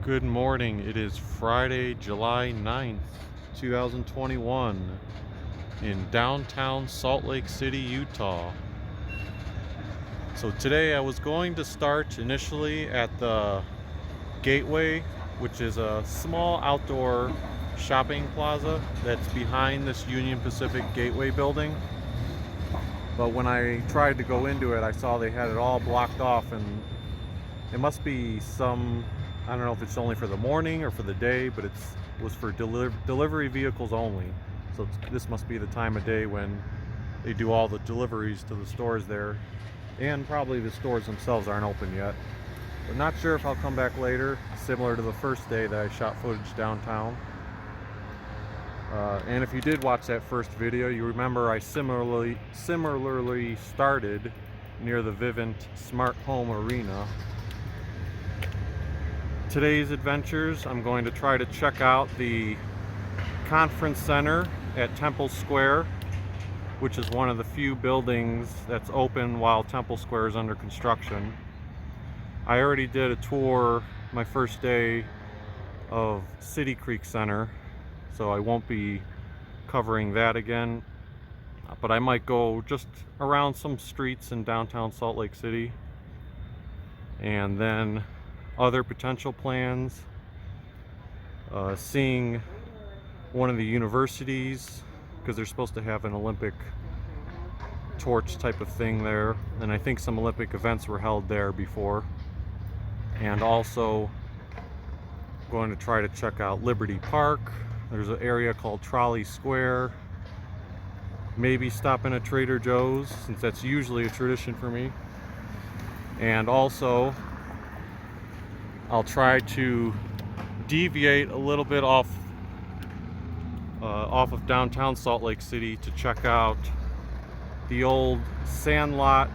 Good morning. It is Friday, July 9th, 2021 in downtown Salt Lake City, Utah. So today I was going to start initially at the Gateway, which is a small outdoor shopping plaza that's behind this Union Pacific Gateway building. But when I tried to go into it, I saw they had it all blocked off, and it must be I don't know if it's only for the morning or for the day, but was for delivery vehicles only. So this must be the time of day when they do all the deliveries to the stores there. And probably the stores themselves aren't open yet. But not sure if I'll come back later, similar to the first day that I shot footage downtown. And if you did watch that first video, you remember I similarly started near the Vivint Smart Home Arena. Today's adventures, I'm going to try to check out the conference center at Trolley Square, which is one of the few buildings that's open while Trolley Square is under construction. I already did a tour my first day of City Creek Center, so I won't be covering that again, but I might go just around some streets in downtown Salt Lake City. And then other potential plans, seeing one of the universities, because they're supposed to have an Olympic torch type of thing there, and I think some Olympic events were held there before. And also going to try to check out Liberty Park. There's an area called Trolley Square. Maybe stop in a Trader Joe's, since that's usually a tradition for me. And also I'll try to deviate a little bit off of downtown Salt Lake City to check out the old Sandlot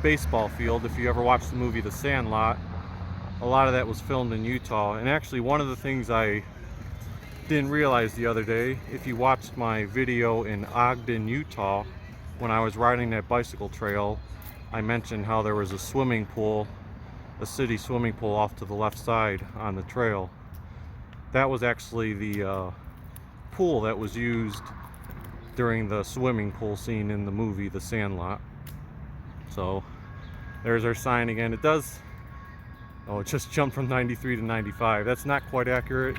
baseball field. If you ever watched the movie The Sandlot, a lot of that was filmed in Utah. And actually, one of the things I didn't realize the other day, if you watched my video in Ogden, Utah, when I was riding that bicycle trail, I mentioned how there was a swimming pool, a city swimming pool off to the left side on the trail. That was actually the pool that was used during the swimming pool scene in the movie The Sandlot. So there's our sign again. It just jumped from 93 to 95. That's not quite accurate.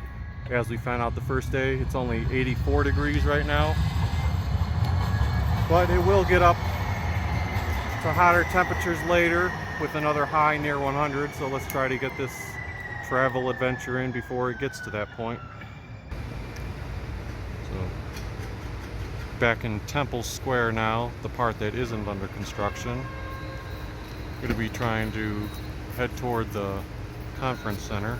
As we found out the first day, it's only 84 degrees right now, but it will get up to hotter temperatures later with another high near 100. So let's try to get this travel adventure in before it gets to that point. So back in Trolley Square now, the part that isn't under construction. Going to be trying to head toward the conference center.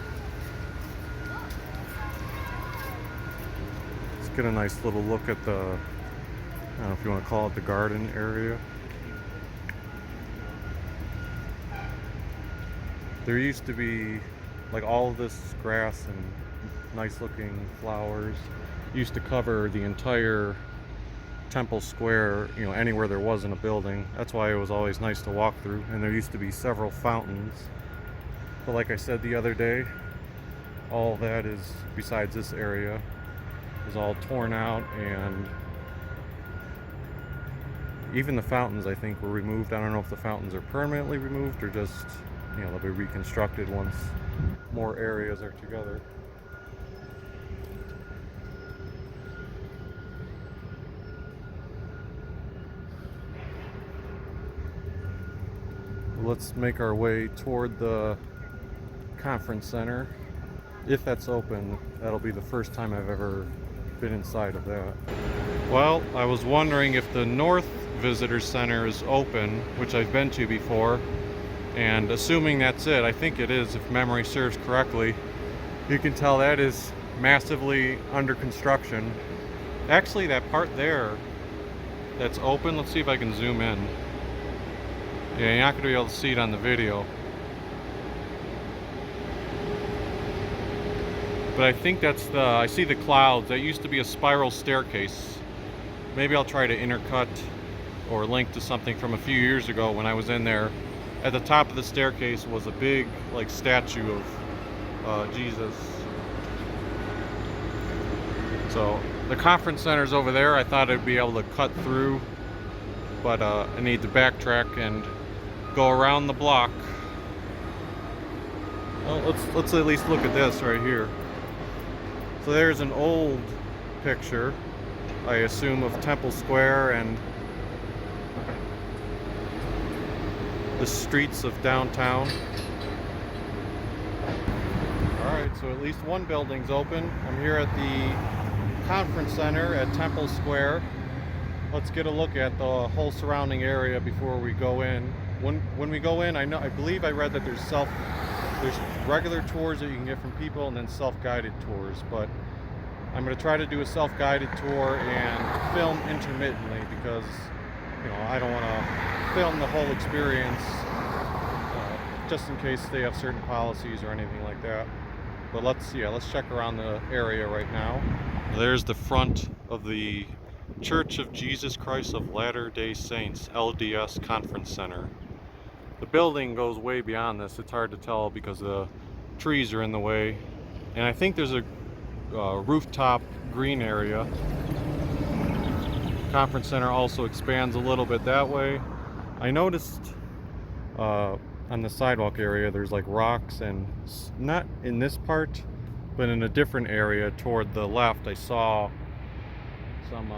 Get a nice little look at the, I don't know if you want to call it the garden area. There used to be, like, all of this grass and nice looking flowers used to cover the entire Trolley Square, anywhere there wasn't a building. That's why it was always nice to walk through, and there used to be several fountains. But like I said the other day, all that is, besides this area, is all torn out, and even the fountains, I think, were removed. I don't know if the fountains are permanently removed or just, they'll be reconstructed once more areas are together. Let's make our way toward the conference center. If that's open, that'll be the first time I've ever been inside of that. Well, I was wondering if the North Visitor Center is open, which I've been to before, and assuming that's it, I think it is if memory serves correctly. You can tell that is massively under construction. Actually, that part there that's open, let's see if I can zoom in. Yeah, you're not going to be able to see it on the video. But I think that's I see the clouds. That used to be a spiral staircase. Maybe I'll try to intercut or link to something from a few years ago when I was in there. At the top of the staircase was a big, statue of Jesus. So the conference center's over there. I thought I'd be able to cut through, but I need to backtrack and go around the block. Well, let's at least look at this right here. So there's an old picture, I assume, of Temple Square and the streets of downtown. Alright, so at least one building's open. I'm here at the conference center at Temple Square. Let's get a look at the whole surrounding area before we go in. When we go in, I believe I read that there's regular tours that you can get from people and then self-guided tours, but I'm going to try to do a self-guided tour and film intermittently because, you know, I don't want to film the whole experience just in case they have certain policies or anything like that. But let's check around the area right now. There's the front of the Church of Jesus Christ of Latter-day Saints LDS Conference Center. The building goes way beyond this. It's hard to tell because the trees are in the way. And I think there's a rooftop green area. Conference center also expands a little bit that way. I noticed on the sidewalk area there's like rocks, and not in this part, but in a different area toward the left I saw some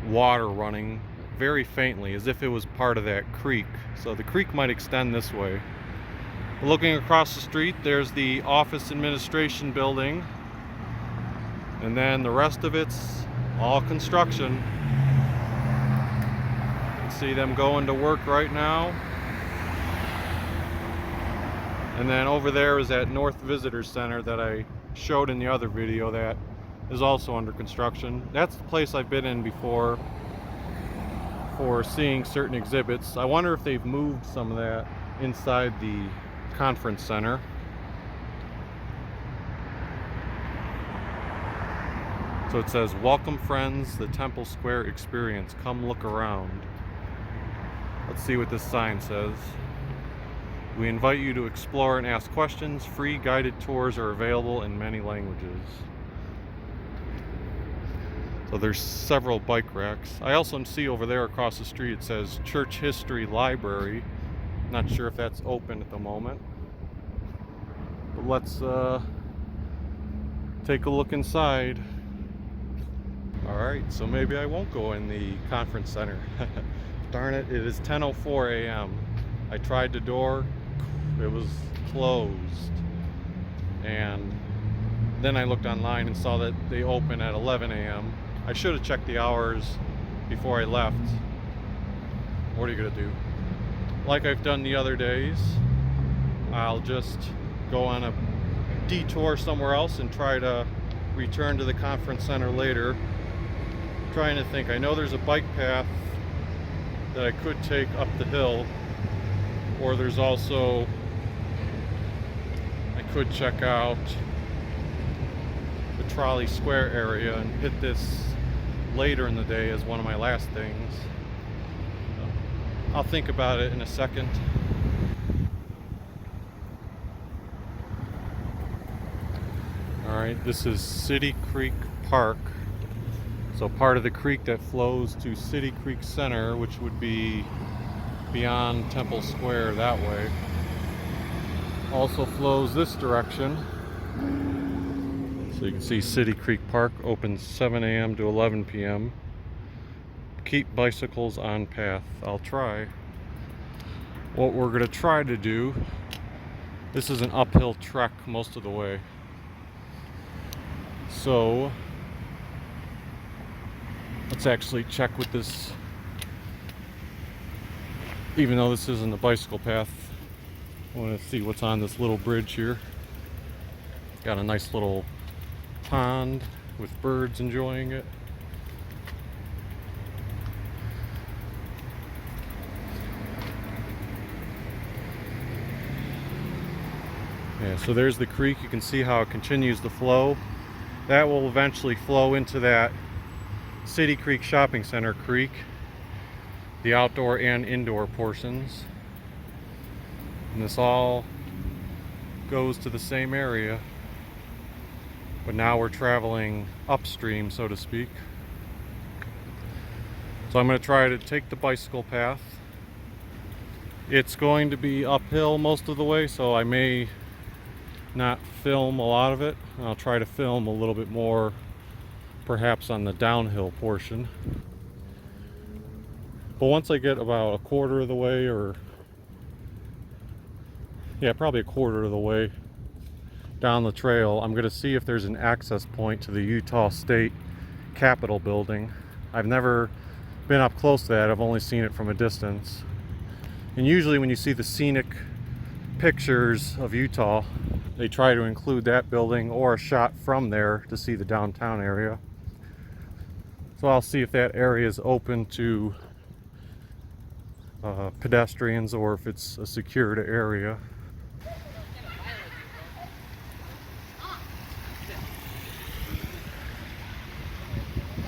water running very faintly, as if it was part of that creek. So the creek might extend this way. Looking across the street, there's the office administration building, and then the rest of it's all construction. You can see them going to work right now. And then over there is that North Visitor Center that I showed in the other video that is also under construction. That's the place I've been in before for seeing certain exhibits. I wonder if they've moved some of that inside the conference center. So it says, "Welcome friends, the Temple Square experience. Come look around." Let's see what this sign says. "We invite you to explore and ask questions. Free guided tours are available in many languages." So there's several bike racks. I also see over there across the street it says Church History Library. Not sure if that's open at the moment. But let's take a look inside. Alright, so maybe I won't go in the conference center. Darn it, it is 10:04 a.m. I tried the door, it was closed. And then I looked online and saw that they open at 11 a.m. I should have checked the hours before I left. What are you gonna do? Like I've done the other days, I'll just go on a detour somewhere else and try to return to the conference center later. I'm trying to think. I know there's a bike path that I could take up the hill, or there's also, I could check out the Trolley Square area and hit this later in the day as one of my last things. I'll think about it in a second. Alright, this is City Creek Park. So part of the creek that flows to City Creek Center, which would be beyond Temple Square that way, also flows this direction. So you can see City Creek Park opens 7 a.m. to 11 p.m. Keep bicycles on path. I'll try. What we're going to try to do, this is an uphill trek most of the way. So let's actually check with this, even though this isn't a bicycle path. I want to see what's on this little bridge here. Got a nice little pond with birds enjoying it. Yeah, so there's the creek. You can see how it continues to flow. That will eventually flow into that City Creek Shopping Center creek, the outdoor and indoor portions. And this all goes to the same area, but now we're traveling upstream, so to speak. So I'm going to try to take the bicycle path. It's going to be uphill most of the way, so I may not film a lot of it. I'll try to film a little bit more perhaps on the downhill portion. But once I get about a quarter of the way, or yeah, probably a quarter of the way down the trail, I'm going to see if there's an access point to the Utah State Capitol building. I've never been up close to that. I've only seen it from a distance. And usually when you see the scenic pictures of Utah, they try to include that building or a shot from there to see the downtown area. So I'll see if that area is open to pedestrians or if it's a secured area.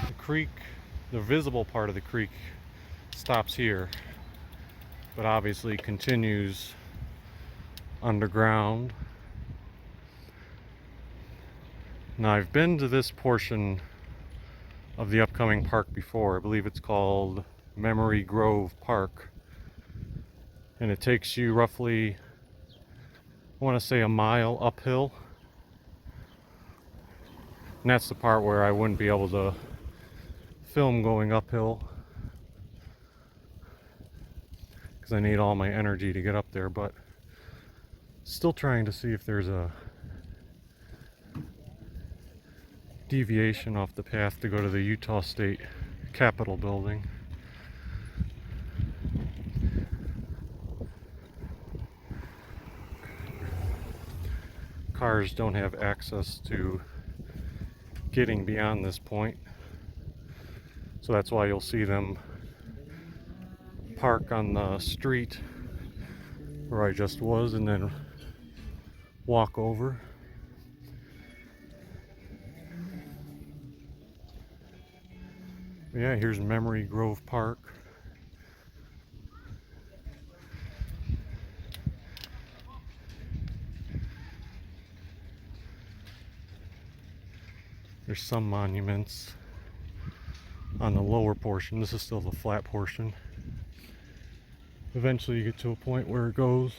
The creek, the visible part of the creek, stops here, but obviously continues underground. Now I've been to this portion of the upcoming park before. I believe it's called Memory Grove Park, and it takes you roughly, I want to say, a mile uphill, and that's the part where I wouldn't be able to film going uphill because I need all my energy to get up there. But still trying to see if there's a deviation off the path to go to the Utah State Capitol building. Cars don't have access to getting beyond this point, so that's why you'll see them park on the street where I just was and then walk over. Yeah, here's Memory Grove Park. There's some monuments on the lower portion. This is still the flat portion. Eventually you get to a point where it goes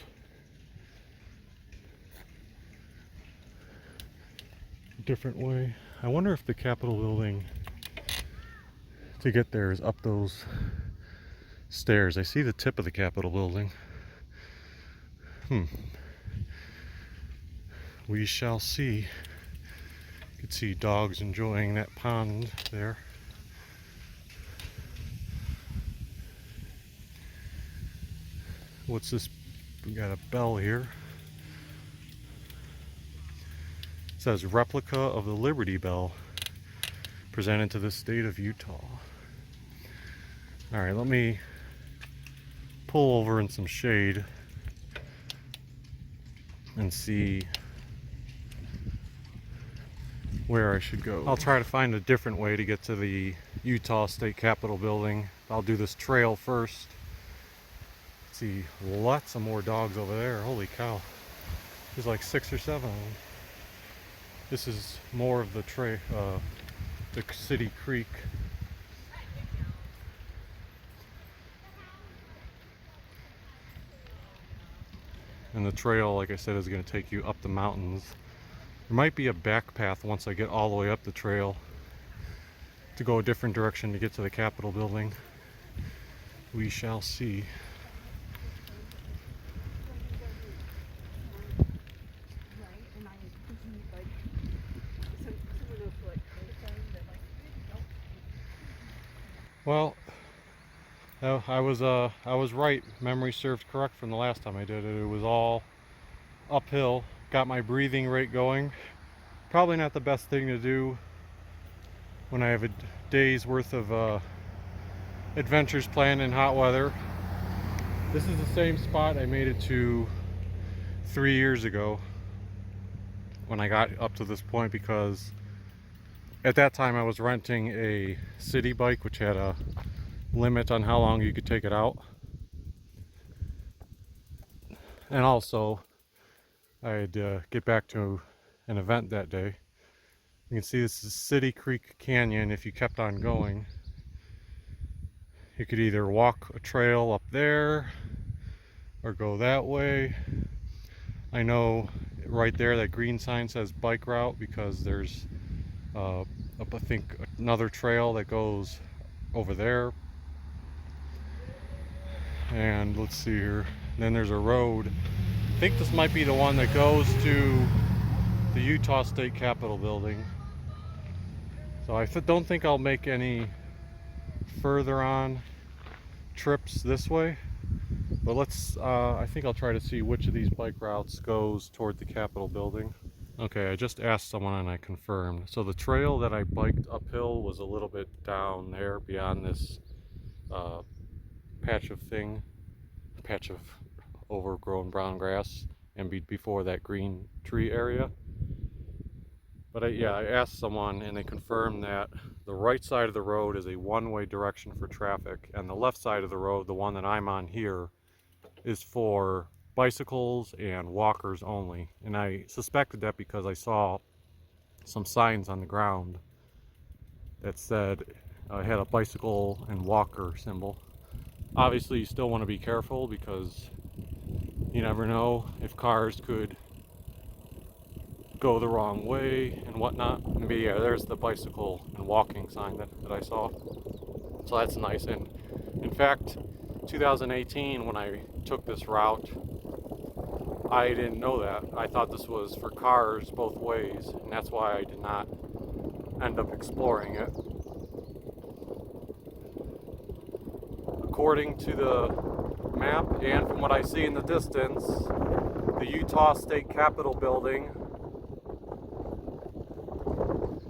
a different way. I wonder if the Capitol building to get there is up those stairs. I see the tip of the Capitol building. We shall see. You can see dogs enjoying that pond there. What's this? We got a bell here. It says replica of the Liberty Bell presented to the state of Utah. Alright, let me pull over in some shade and see where I should go. I'll try to find a different way to get to the Utah State Capitol building. I'll do this trail first. See, lots of more dogs over there. Holy cow. There's like 6 or 7 of them. This is more of the city creek. And the trail, like I said, is going to take you up the mountains. There might be a back path once I get all the way up the trail to go a different direction to get to the Capitol building. We shall see. Well, I was right. Memory served correct from the last time I did it. It was all uphill. Got my breathing rate going. Probably not the best thing to do when I have a day's worth of adventures planned in hot weather. This is the same spot I made it to 3 years ago when I got up to this point, because at that time I was renting a city bike which had a limit on how long you could take it out. And also I had to get back to an event that day. You can see this is City Creek Canyon. If you kept on going, you could either walk a trail up there or go that way. I know right there that green sign says bike route because there's I think another trail that goes over there. And let's see here, then there's a road. I think this might be the one that goes to the Utah State Capitol building. So I don't think I'll make any further on trips this way, but I think I'll try to see which of these bike routes goes toward the Capitol building. Okay, I just asked someone and I confirmed. So the trail that I biked uphill was a little bit down there beyond this patch of overgrown brown grass and before that green tree area. But I asked someone and they confirmed that the right side of the road is a one-way direction for traffic, and the left side of the road, the one that I'm on here, is for bicycles and walkers only. And I suspected that because I saw some signs on the ground that said had a bicycle and walker symbol. Obviously you still want to be careful because you never know if cars could go the wrong way and whatnot. But yeah, there's the bicycle and walking sign that I saw. So that's nice. And in fact, 2018 when I took this route, I didn't know that. I thought this was for cars both ways, and that's why I did not end up exploring it. According to the map and from what I see in the distance, the Utah State Capitol building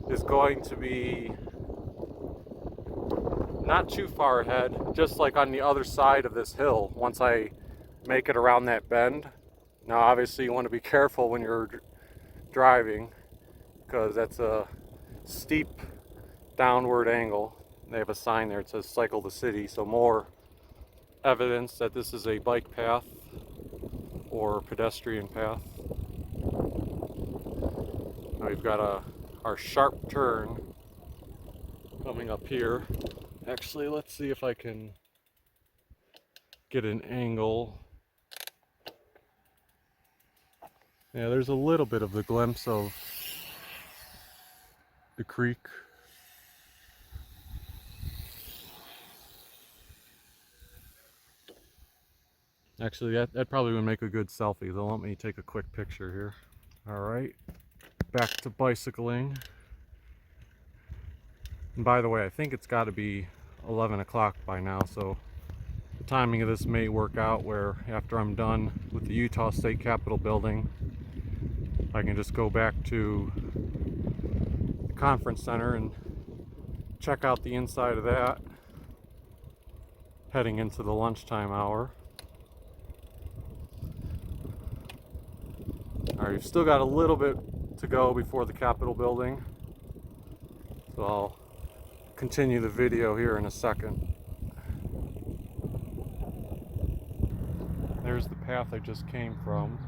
is going to be not too far ahead, just like on the other side of this hill once I make it around that bend. Now obviously you want to be careful when you're driving because that's a steep downward angle. They have a sign there that says cycle the city, so more evidence that this is a bike path or pedestrian path. Now we've got our sharp turn coming up here. Actually, let's see if I can get an angle. Yeah, there's a little bit of the glimpse of the creek. Actually, that probably would make a good selfie. They'll let me take a quick picture here. All right, back to bicycling. And by the way, I think it's got to be 11 o'clock by now, so the timing of this may work out where after I'm done with the Utah State Capitol building, I can just go back to the conference center and check out the inside of that, heading into the lunchtime hour. Alright, we've still got a little bit to go before the Capitol building, so I'll continue the video here in a second. There's the path I just came from,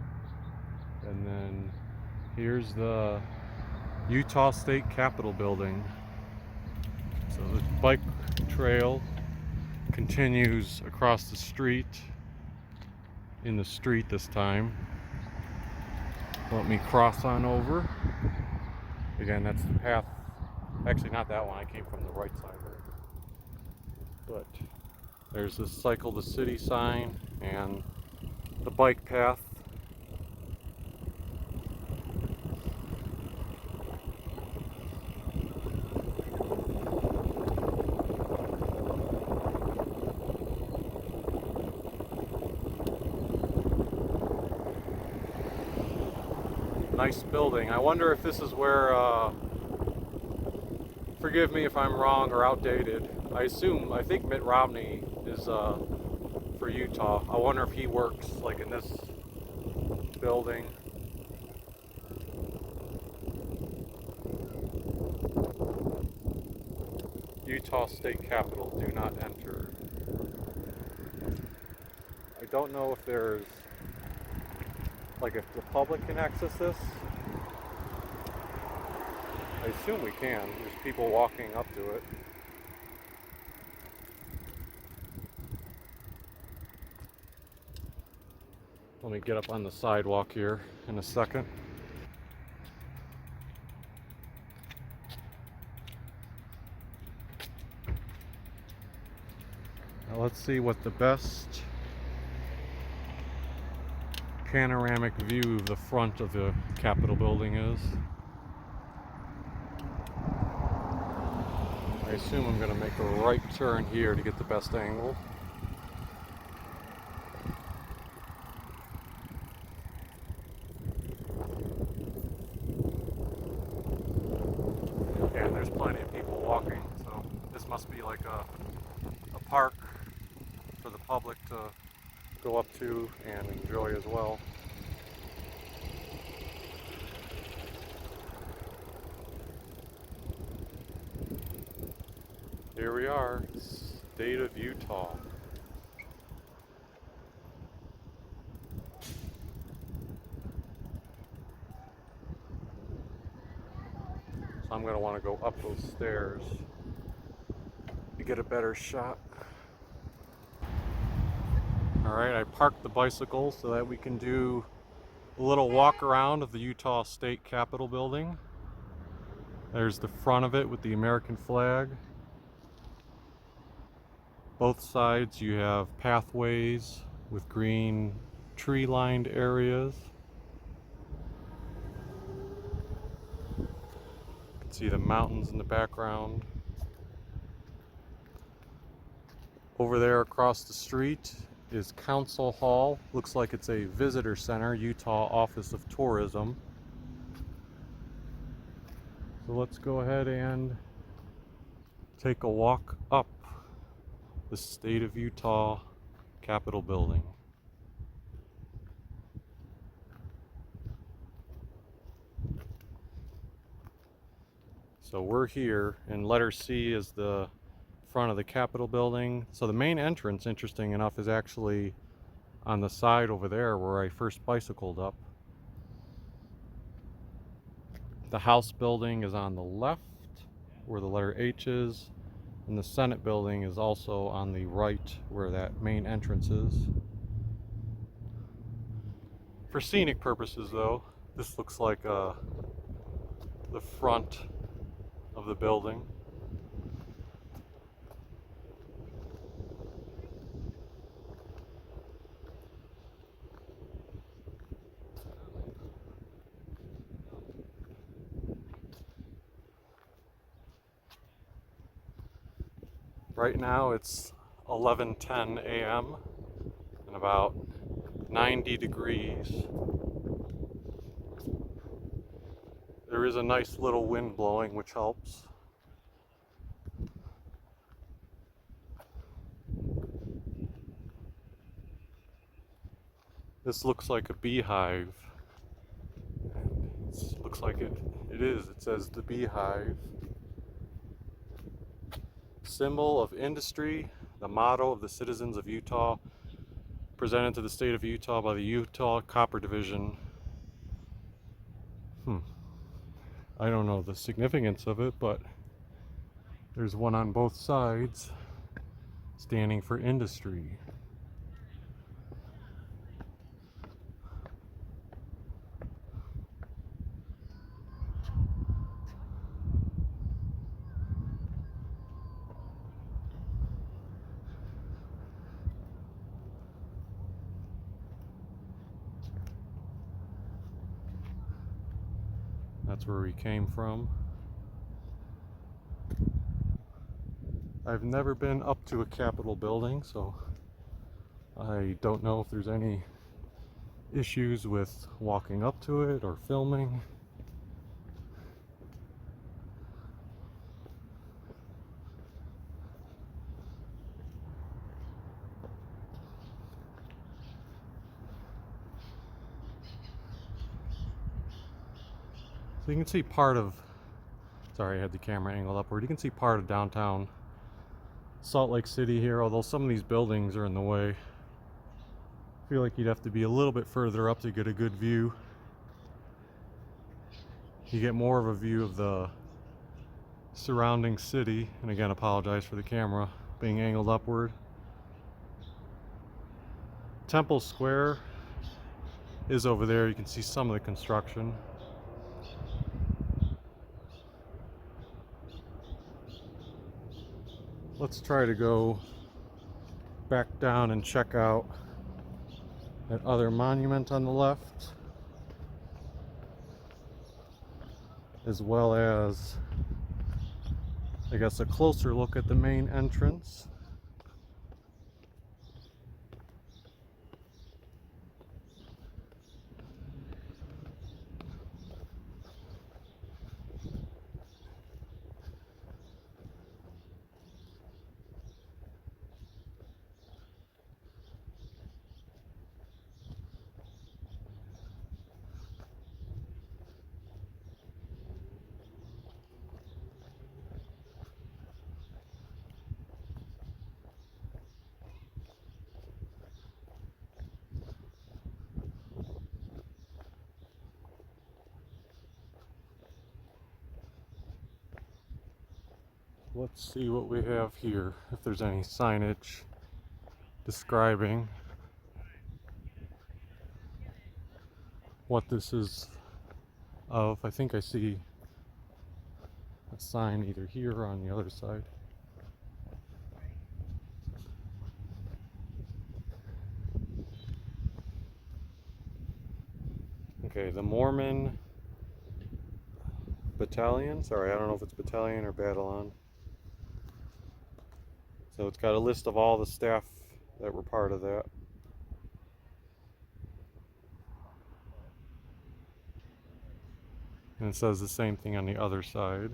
and then here's the Utah State Capitol building. So the bike trail continues across the street, in the street this time. Let me cross on over. Again, that's the path. Actually, not that one. I came from the right side. But there's this cycle the city sign and the bike path. Nice building. I wonder if this is where, forgive me if I'm wrong or outdated, I think Mitt Romney is for Utah. I wonder if he works like in this building. Utah State Capitol, do not enter. I don't know if there's Like if the public can access this. I assume we can. There's people walking up to it. Let me get up on the sidewalk here in a second. Now let's see what the best panoramic view of the front of the Capitol building is. I assume I'm going to make a right turn here to get the best angle. And there's plenty of people walking, so this must be like a park for the public to go up to and enjoy as well. Here we are, state of Utah. So I'm going to want to go up those stairs to get a better shot. Alright, I parked the bicycle so that we can do a little walk around of the Utah State Capitol building. There's the front of it with the American flag. Both sides you have pathways with green tree-lined areas. You can see the mountains in the background. Over there across the street is Council Hall. Looks like it's a visitor center, Utah Office of Tourism. So let's go ahead and take a walk up the State of Utah Capitol building. So we're here, and letter C is the front of the Capitol building. So the main entrance, interesting enough, is actually on the side over there where I first bicycled up. The House building is on the left where the letter H is, and the Senate building is also on the right where that main entrance is. For scenic purposes though, this looks like the front of the building. Right now it's 11:10 a.m. and about 90 degrees. There is a nice little wind blowing, which helps. This looks like a beehive. It looks like it is. It says the Beehive. Symbol of industry, the motto of the citizens of Utah, presented to the state of Utah by the Utah Copper Division. I don't know the significance of it, but there's one on both sides standing for industry. That's where we came from. I've never been up to a Capitol building, so I don't know if there's any issues with walking up to it or filming. So you can see part of, sorry I had the camera angled upward, you can see part of downtown Salt Lake City here, although some of these buildings are in the way. feel like you'd have to be a little bit further up to get a good view. You get more of a view of the surrounding city, and again, apologize for the camera being angled upward. Temple Square is over there. You can see some of the construction. Let's try to go back down and check out that other monument on the left, as well as, I guess, a closer look at the main entrance. Let's see what we have here, if there's any signage describing what this is of. I think I see a sign either here or on the other side. Okay, the Mormon Battalion. Sorry, I don't know if it's battalion or battalion. So it's got a list of all the staff that were part of that. And it says the same thing on the other side.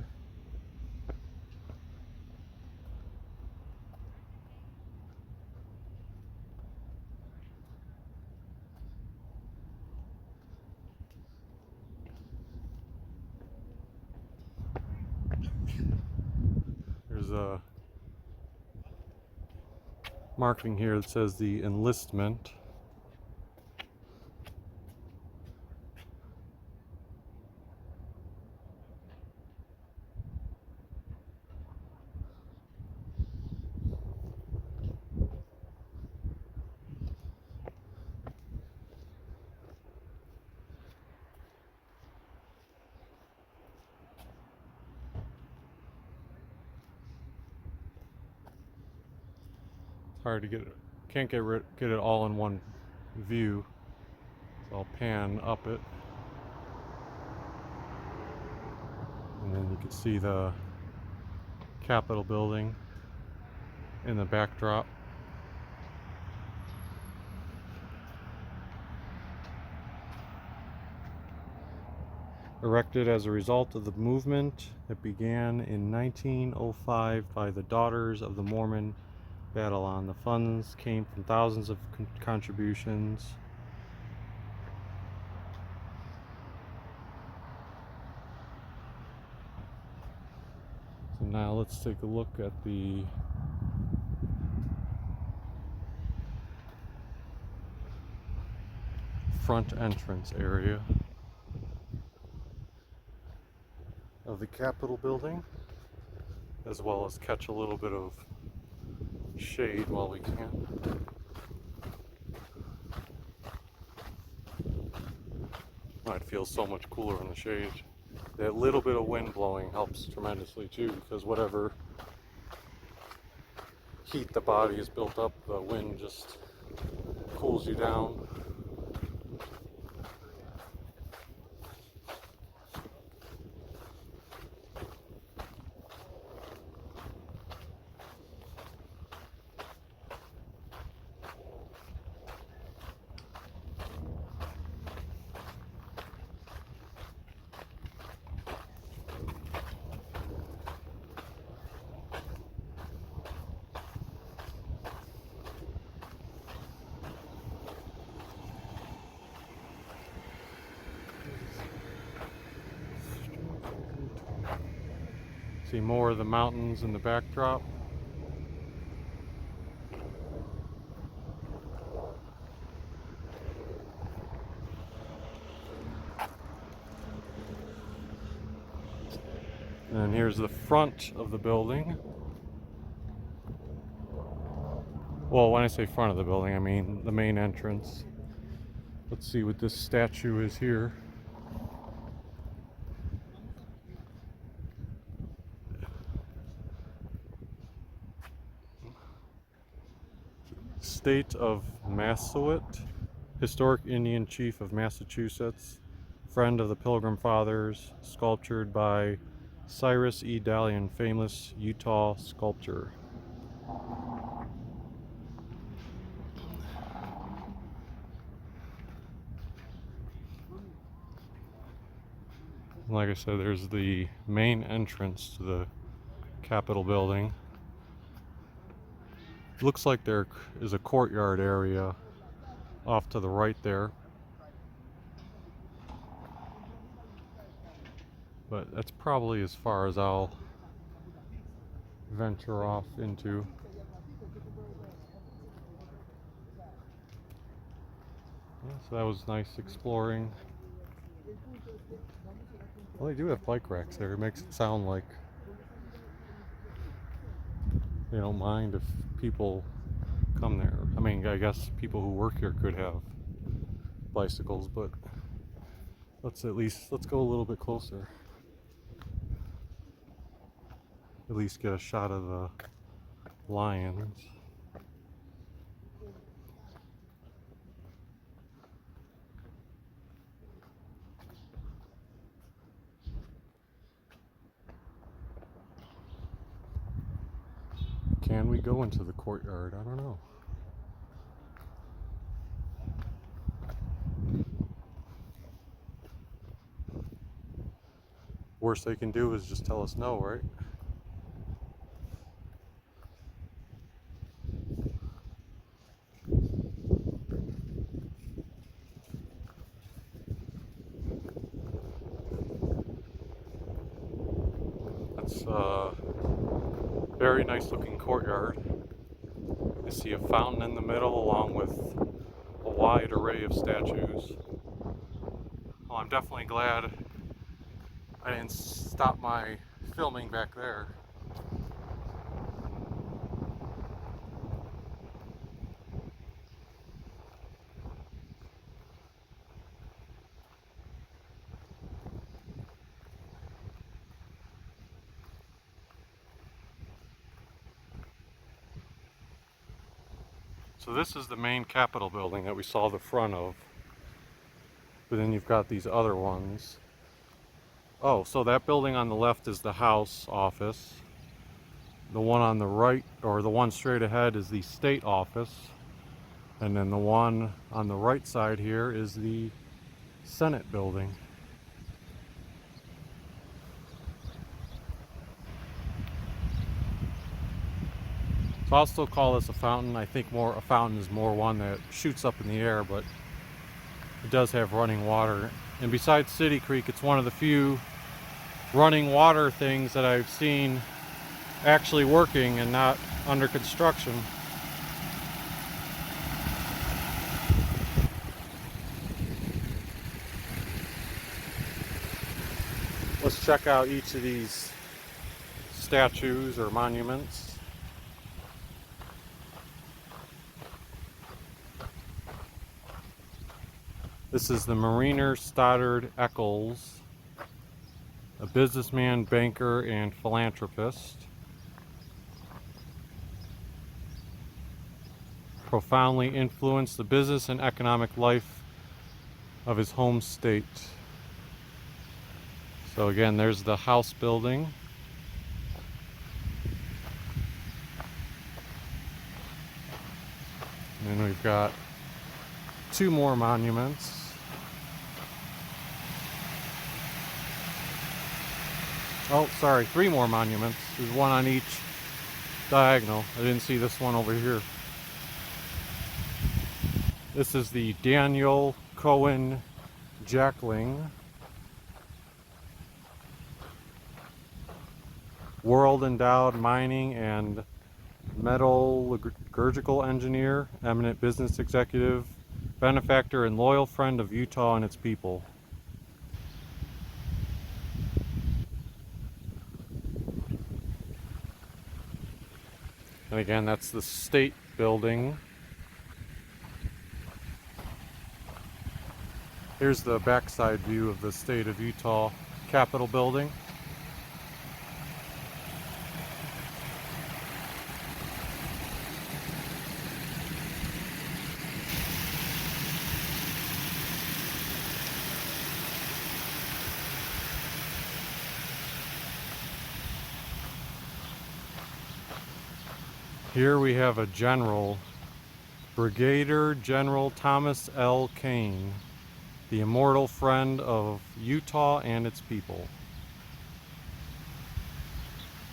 There's a marking here that says the enlistment. Hard to get it, can't get it all in one view, so I'll pan up it, and then you can see the Capitol building in the backdrop. Erected as a result of the movement that began in 1905 by the Daughters of the Mormon Babylon. The funds came from thousands of contributions. So now let's take a look at the front entrance area of the Capitol building, as well as catch a little bit of shade while we can. Oh, it feels so much cooler in the shade. That little bit of wind blowing helps tremendously too, because whatever heat the body has built up, the wind just cools you down. See more of the mountains in the backdrop. And here's the front of the building. Well, when I say front of the building, I mean the main entrance. Let's see what this statue is here. State of Massasoit, historic Indian chief of Massachusetts, friend of the Pilgrim Fathers, sculptured by Cyrus E. Dalian, famous Utah sculptor. Like I said, there's the main entrance to the Capitol building. Looks like there is a courtyard area off to the right there. But that's probably as far as I'll venture off into. Yeah, so that was nice exploring. Well, they do have bike racks there. It makes it sound like they don't mind if people come there. I mean, I guess people who work here could have bicycles, but let's go a little bit closer. At least get a shot of the lions. Can we go into the courtyard? I don't know. Worst they can do is just tell us no, right? That's a very nice looking courtyard. I see a fountain in the middle along with a wide array of statues. Well, I'm definitely glad I didn't stop my filming back there. So this is the main Capitol building that we saw the front of. But then you've got these other ones. Oh, so that building on the left is the House office. The one on the right, or the one straight ahead, is the State office. And then the one on the right side here is the Senate building. So I'll still call this a fountain. I think a fountain is more one that shoots up in the air, but it does have running water. And besides City Creek, it's one of the few running water things that I've seen actually working and not under construction. Let's check out each of these statues or monuments. This is the Mariner Stoddard Eccles, a businessman, banker, and philanthropist. Profoundly influenced the business and economic life of his home state. So again, there's the House building. And then we've got two more monuments. Oh, sorry, three more monuments. There's one on each diagonal. I didn't see this one over here. This is the Daniel Cohen Jackling World Endowed Mining and Metallurgical Engineer, eminent business executive, benefactor, and loyal friend of Utah and its people. And again, that's the state building. Here's the backside view of the state of Utah Capitol building. Here we have a general, Brigadier General Thomas L. Kane, the immortal friend of Utah and its people.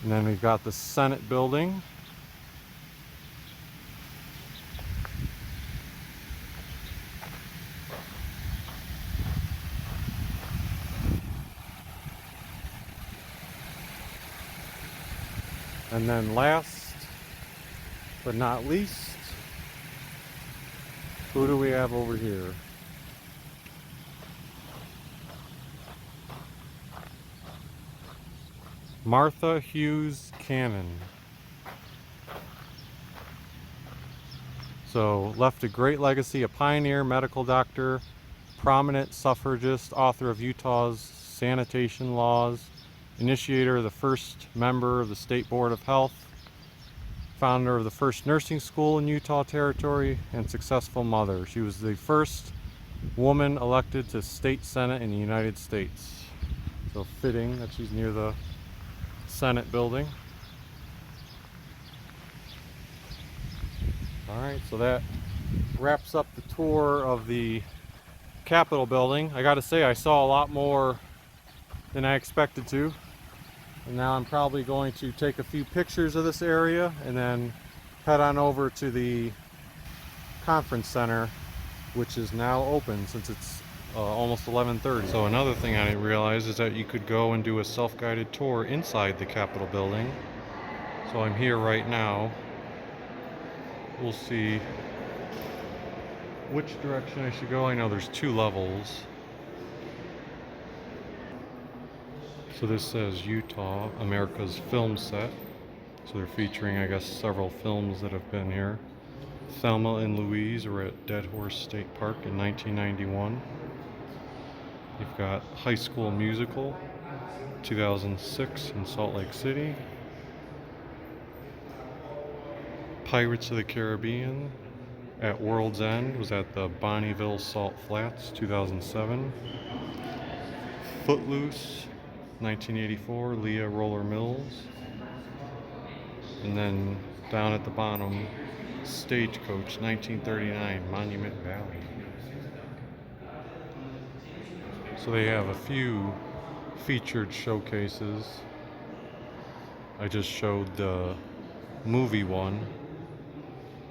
And then we've got the Senate building. And then last but not least, who do we have over here? Martha Hughes Cannon. So left a great legacy, a pioneer, medical doctor, prominent suffragist, author of Utah's sanitation laws, initiator of the first member of the State Board of Health, founder of the first nursing school in Utah Territory, and successful mother. She was the first woman elected to state senate in the United States. So fitting that she's near the Senate building. Alright, so that wraps up the tour of the Capitol building. I gotta say, I saw a lot more than I expected to. And now I'm probably going to take a few pictures of this area and then head on over to the conference center, which is now open since it's almost 11:30. So another thing I didn't realize is that you could go and do a self-guided tour inside the Capitol building. So I'm here right now. We'll see which direction I should go. I know there's 2 levels. So this says Utah, America's film set. So they're featuring, I guess, several films that have been here. Thelma and Louise were at Dead Horse State Park in 1991. You've got High School Musical, 2006 in Salt Lake City. Pirates of the Caribbean at World's End was at the Bonneville Salt Flats, 2007. Footloose, 1984, Leah Roller Mills. And then down at the bottom, Stagecoach, 1939, Monument Valley. So they have a few featured showcases. I just showed the movie one.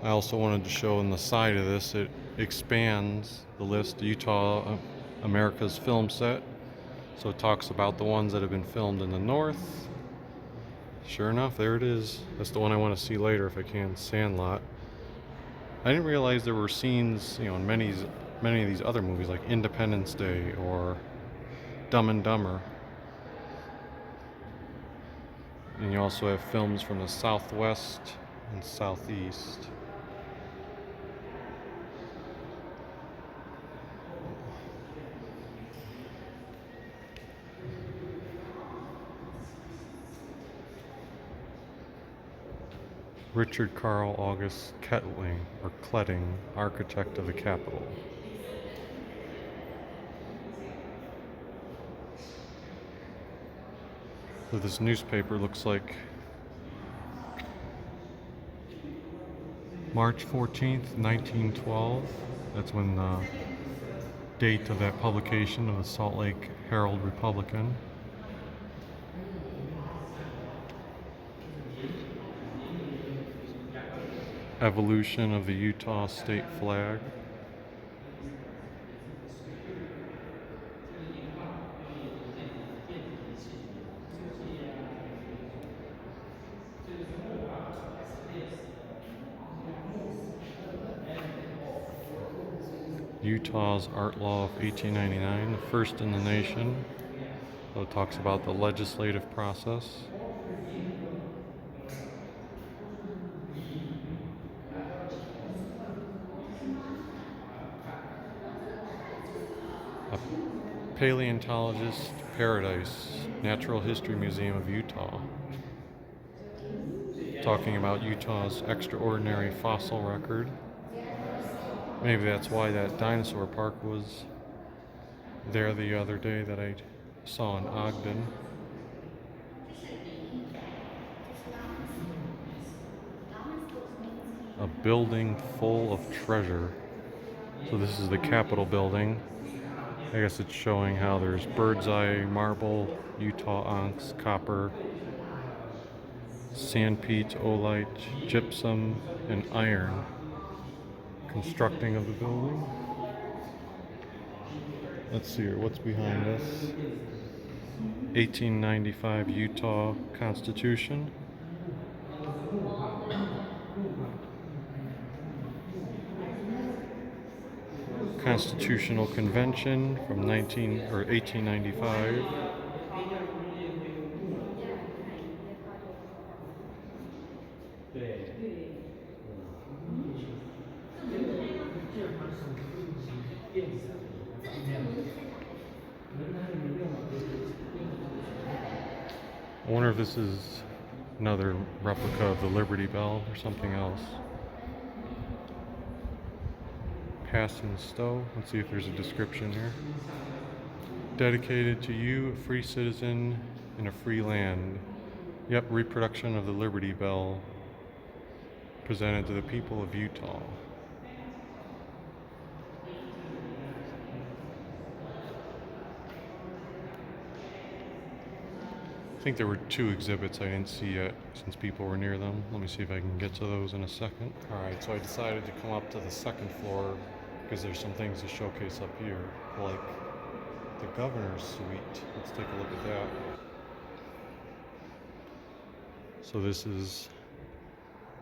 I also wanted to show on the side of this, it expands the list, Utah, America's film set. So it talks about the ones that have been filmed in the north. Sure enough, there it is. That's the one I want to see later if I can, Sandlot. I didn't realize there were scenes, in many of these other movies like Independence Day or Dumb and Dumber. And you also have films from the Southwest and Southeast. Richard Carl August Kettling, or Kletting, architect of the Capitol. So this newspaper looks like March 14th, 1912. That's when the date of that publication of the Salt Lake Herald Republican. Evolution of the Utah state flag. Utah's art law of 1899, the first in the nation. So it talks about the legislative process. Paleontologist Paradise, Natural History Museum of Utah. Talking about Utah's extraordinary fossil record. Maybe that's why that dinosaur park was there the other day that I saw in Ogden. A building full of treasure. So this is the Capitol building. I guess it's showing how there's bird's eye marble, Utah onyx, copper, sandpeat, oolite, gypsum, and iron. Constructing of the building. Let's see here, what's behind us? 1895 Utah Constitution. Constitutional Convention from 1895. I wonder if this is another replica of the Liberty Bell or something else. Pass and stow. Let's see if there's a description here. Dedicated to you, a free citizen in a free land. Yep, reproduction of the Liberty Bell presented to the people of Utah. I think there were two exhibits I didn't see yet since people were near them. Let me see if I can get to those in a second. Alright, so I decided to come up to the second floor because there's some things to showcase up here, like the governor's suite. Let's take a look at that. So this is,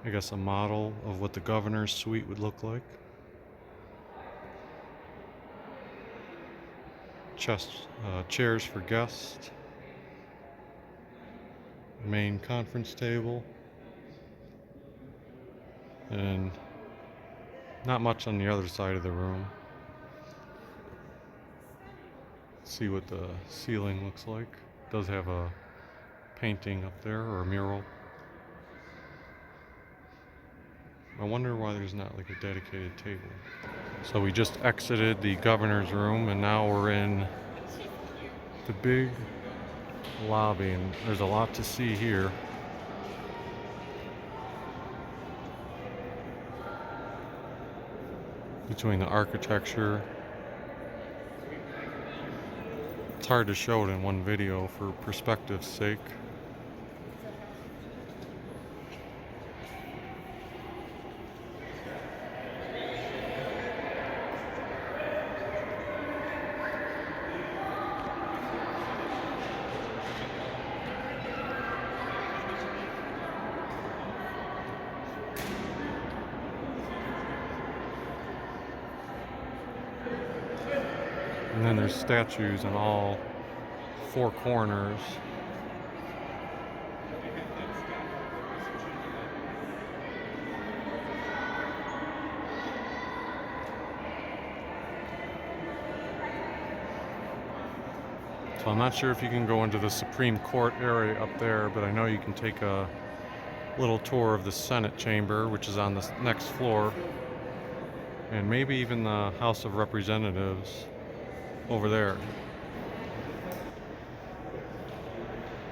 I guess, a model of what the governor's suite would look like. Chairs for guests. Main conference table. And not much on the other side of the room. Let's see what the ceiling looks like. It does have a painting up there, or a mural. I wonder why there's not like a dedicated table. So we just exited the governor's room and now we're in the big lobby, and there's a lot to see here. Between the architecture, it's hard to show it in one video for perspective's sake. And then there's statues in all four corners. So I'm not sure if you can go into the Supreme Court area up there, but I know you can take a little tour of the Senate chamber, which is on the next floor, and maybe even the House of Representatives over there.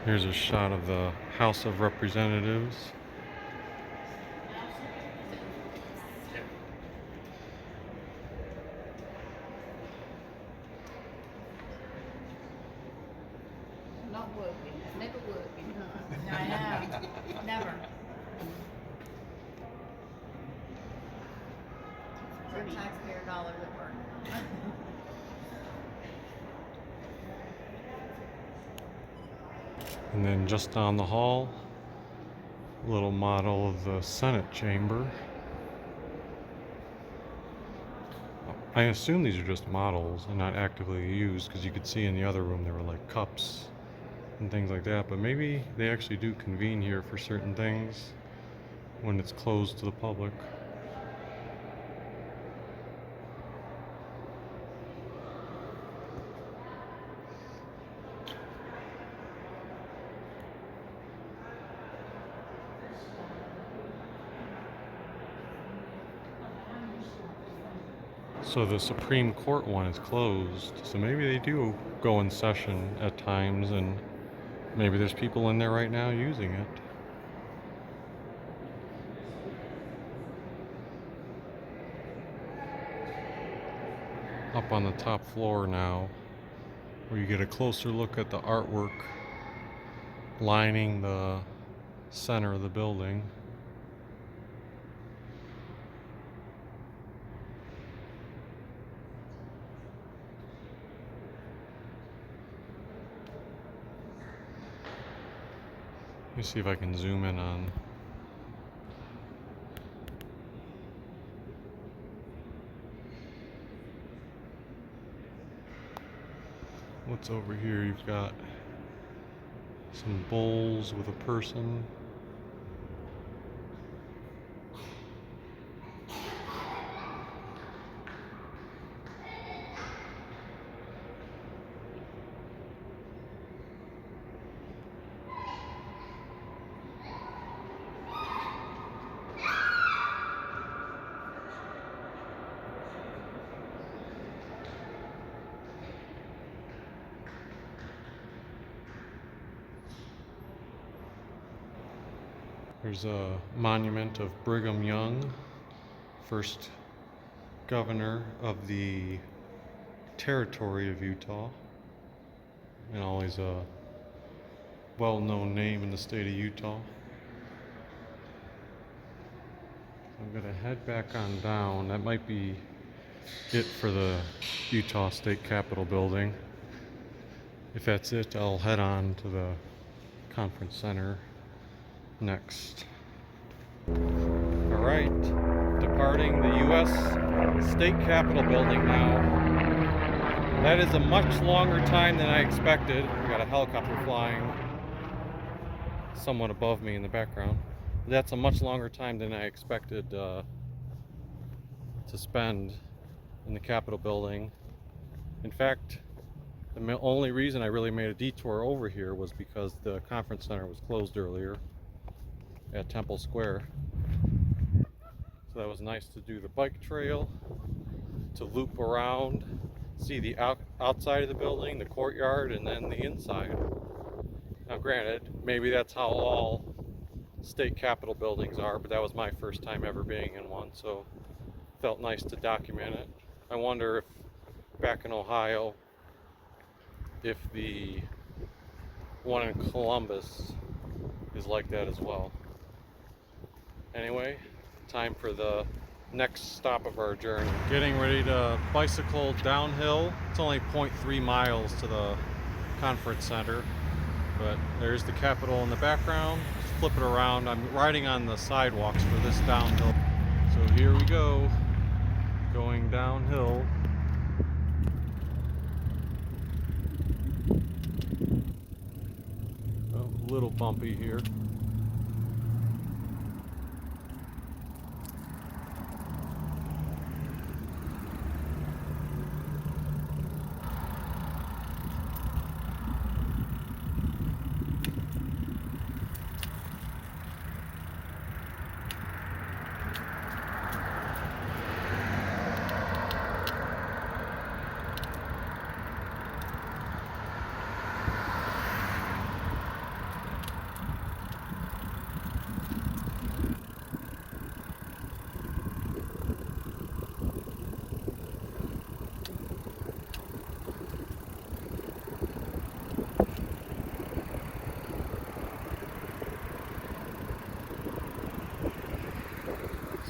Here's a shot of the House of Representatives. Not working, never working, huh? I know, never. For taxpayer dollars at work. And then just down the hall, a little model of the Senate chamber. I assume these are just models and not actively used, because you could see in the other room there were like cups and things like that, but maybe they actually do convene here for certain things when it's closed to the public. So the Supreme Court one is closed. So maybe they do go in session at times, and maybe there's people in there right now using it. Up on the top floor now, where you get a closer look at the artwork lining the center of the building. Let me see if I can zoom in on. What's over here? You've got some bowls with a person. There's a monument of Brigham Young, first governor of the territory of Utah, and always a well-known name in the state of Utah. I'm gonna head back on down. That might be it for the Utah State Capitol building. If that's it, I'll head on to the conference center next. All right, departing the U.S. State Capitol building now. That is a much longer time than I expected. We got a helicopter flying somewhat above me in the background. That's a much longer time than I expected to spend in the Capitol building. In fact, the only reason I really made a detour over here was because the conference center was closed earlier at Trolley Square. So that was nice to do the bike trail, to loop around, see the outside of the building, the courtyard, and then the inside. Now granted, maybe that's how all state capitol buildings are, but that was my first time ever being in one, so it felt nice to document it. I wonder if back in Ohio, if the one in Columbus is like that as well. Anyway, time for the next stop of our journey. Getting ready to bicycle downhill. It's only 0.3 miles to the conference center, but there's the Capitol in the background. Just flip it around. I'm riding on the sidewalks for this downhill. So here we go, going downhill. Oh, a little bumpy here.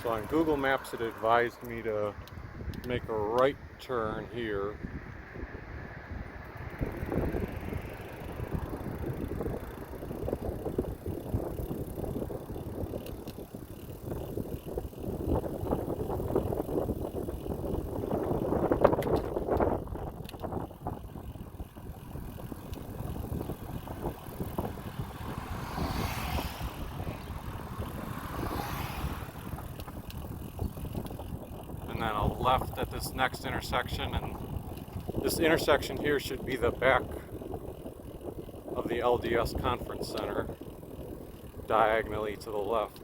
So on Google Maps it advised me to make a right turn here. And then a left at this next intersection, and this intersection here should be the back of the LDS Conference Center, diagonally to the left.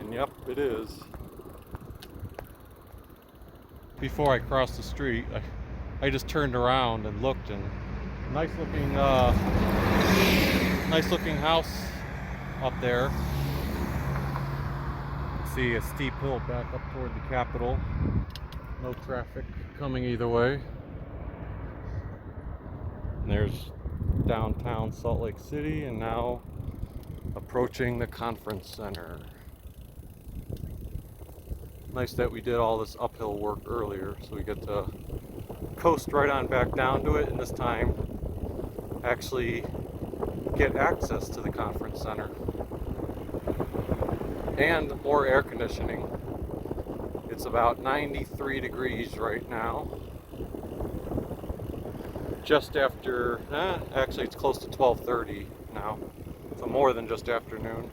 And yep, it is. before I crossed the street. I just turned around and looked, and nice looking house up there. See a steep hill back up toward the Capitol. No traffic coming either way. And there's downtown Salt Lake City, and now approaching the conference center. Nice that we did all this uphill work earlier, so we get to coast right on back down to it, and this time actually get access to the conference center and more air conditioning. It's about 93 degrees right now, just after actually it's close to 12:30 now, so more than just afternoon.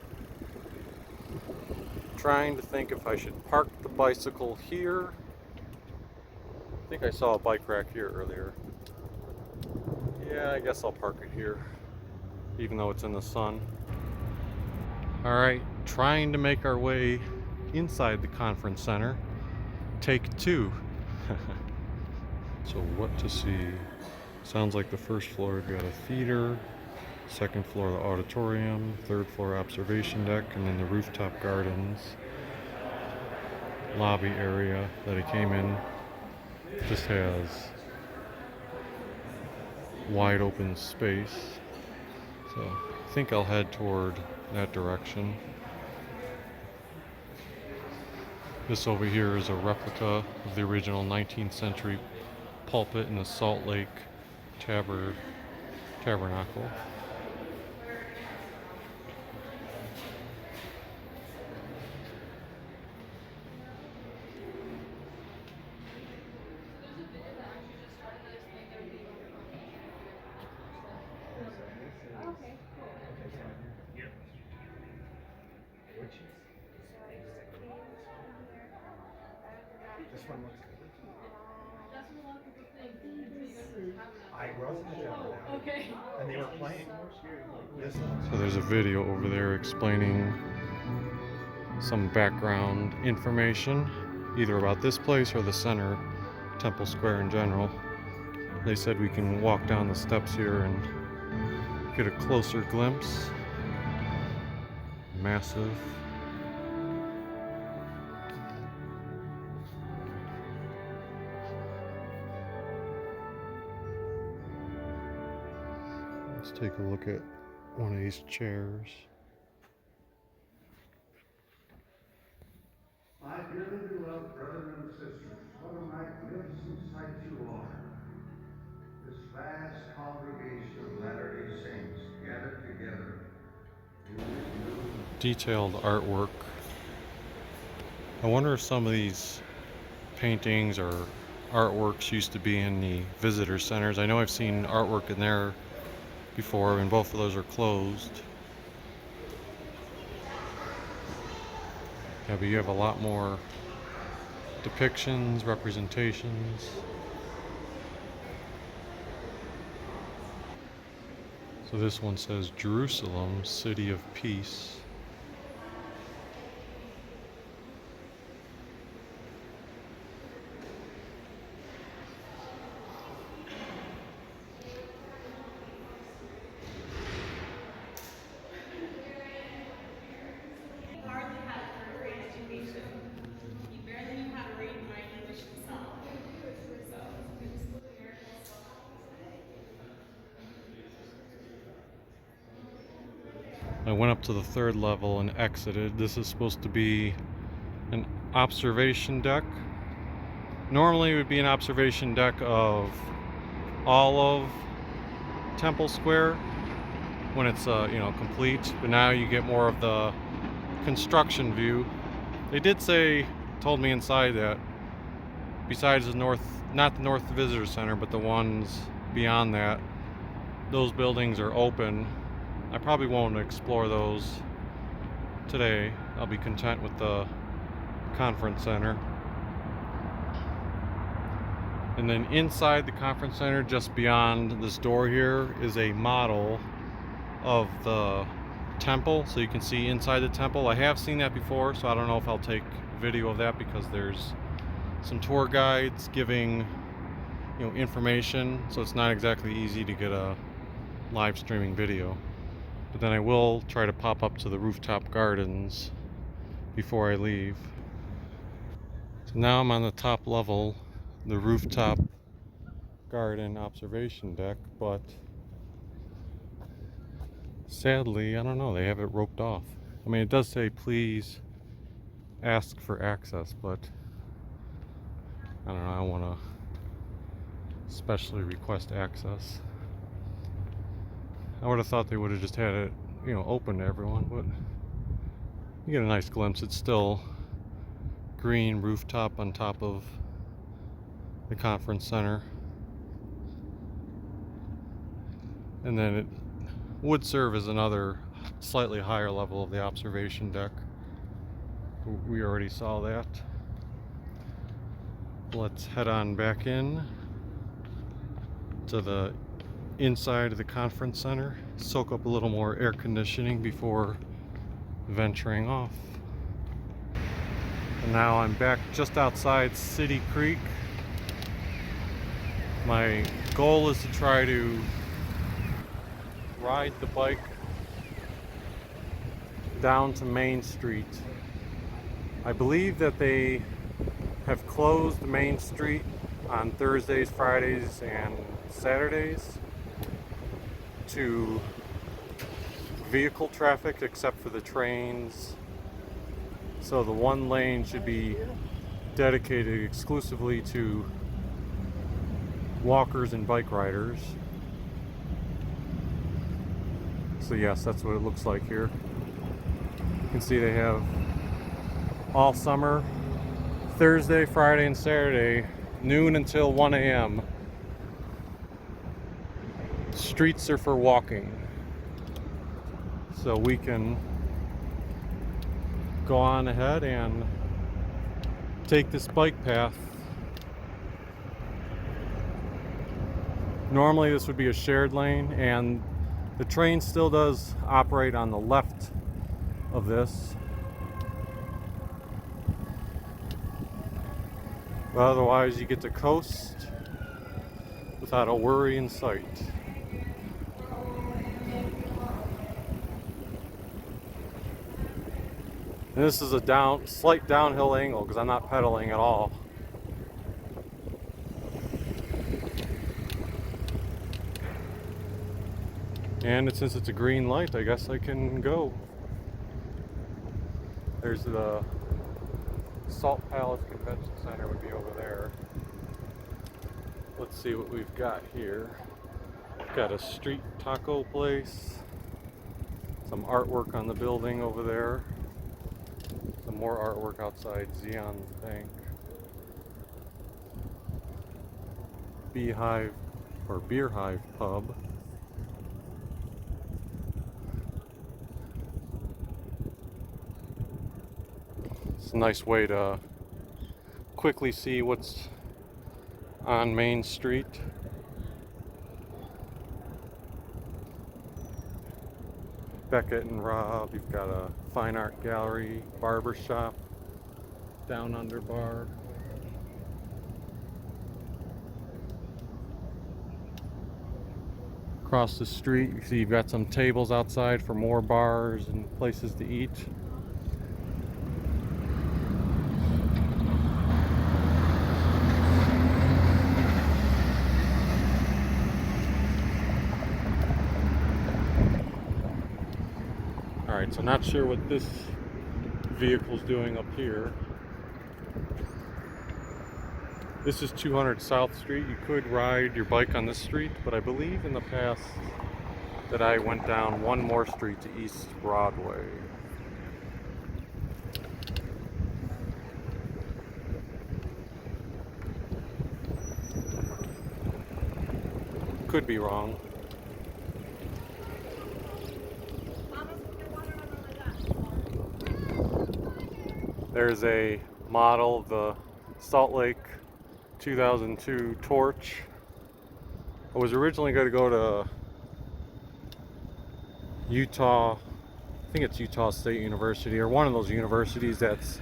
Trying to think if I should park the bicycle here. I think I saw a bike rack here earlier. Yeah, I guess I'll park it here, even though it's in the sun. Alright, trying to make our way inside the conference center. Take 2. So what to see? Sounds like the first floor we've got a theater, second floor the auditorium, third floor observation deck, and then the rooftop gardens lobby area that I came in. Just has wide open space, so I think I'll head toward that direction. This over here is a replica of the original 19th century pulpit in the Salt Lake Tabernacle. This one looks good. I was in the general. Okay. And they were playing. This one. So there's a video over there explaining some background information, either about this place or the center, Temple Square in general. They said we can walk down the steps here and get a closer glimpse. Massive. Let's take a look at one of these chairs. I dearly beloved brothers and sisters, what a magnificent sight you are. This vast congregation of Latter-day Saints gathered together in this new Detailed artwork. I wonder if some of these paintings or artworks used to be in the visitor centers. I know I've seen artwork in there before, and both of those are closed. Yeah, but you have a lot more depictions, representations. So this one says Jerusalem, City of Peace. I went up to the 3rd level and exited. This is supposed to be an observation deck. Normally it would be an observation deck of all of Temple Square when it's complete, but now you get more of the construction view. They did told me inside that besides not the North Visitor Center, but the ones beyond that, those buildings are open. I probably won't explore those today. I'll be content with the conference center. And then inside the conference center, just beyond this door here, is a model of the temple, so you can see inside the temple. I have seen that before, so I don't know if I'll take video of that because there's some tour guides giving, information, so it's not exactly easy to get a live streaming video. But then I will try to pop up to the rooftop gardens before I leave. So now I'm on the top level, the rooftop garden observation deck, but sadly, I don't know, they have it roped off. I mean, it does say please ask for access, but I don't know, I want to specially request access. I would have thought they would have just had it, open to everyone, but you get a nice glimpse. It's still green rooftop on top of the conference center. And then it would serve as another slightly higher level of the observation deck. We already saw that. Let's head on back in to the inside of the conference center, soak up a little more air conditioning before venturing off. And now I'm back just outside City Creek. My goal is to try to ride the bike down to Main Street. I believe that they have closed Main Street on Thursdays, Fridays, and Saturdays to vehicle traffic except for the trains. So the one lane should be dedicated exclusively to walkers and bike riders. So yes, that's what it looks like here. You can see they have all summer, Thursday, Friday, and Saturday, noon until 1 a.m. Streets are for walking. So we can go on ahead and take this bike path. Normally this would be a shared lane, and the train still does operate on the left of this. But otherwise you get to coast without a worry in sight. And this is a slight downhill angle because I'm not pedaling at all. And since it's a green light, I guess I can go. There's the Salt Palace Convention Center would be over there. Let's see what we've got here. Got a street taco place. Some artwork on the building over there. Some more artwork outside Zion's Bank. Beehive or Beer Hive Pub. It's a nice way to quickly see what's on Main Street. Beckett and Rob, you've got a fine art gallery, barber shop, Down Under Bar. Across the street, you see you've got some tables outside for more bars and places to eat. Alright, so not sure what this vehicle's doing up here. This is 200 South Street. You could ride your bike on this street, but I believe in the past that I went down one more street to East Broadway. Could be wrong. There's a model of the Salt Lake 2002 Torch. I was originally going to go to Utah, I think it's Utah State University, or one of those universities that's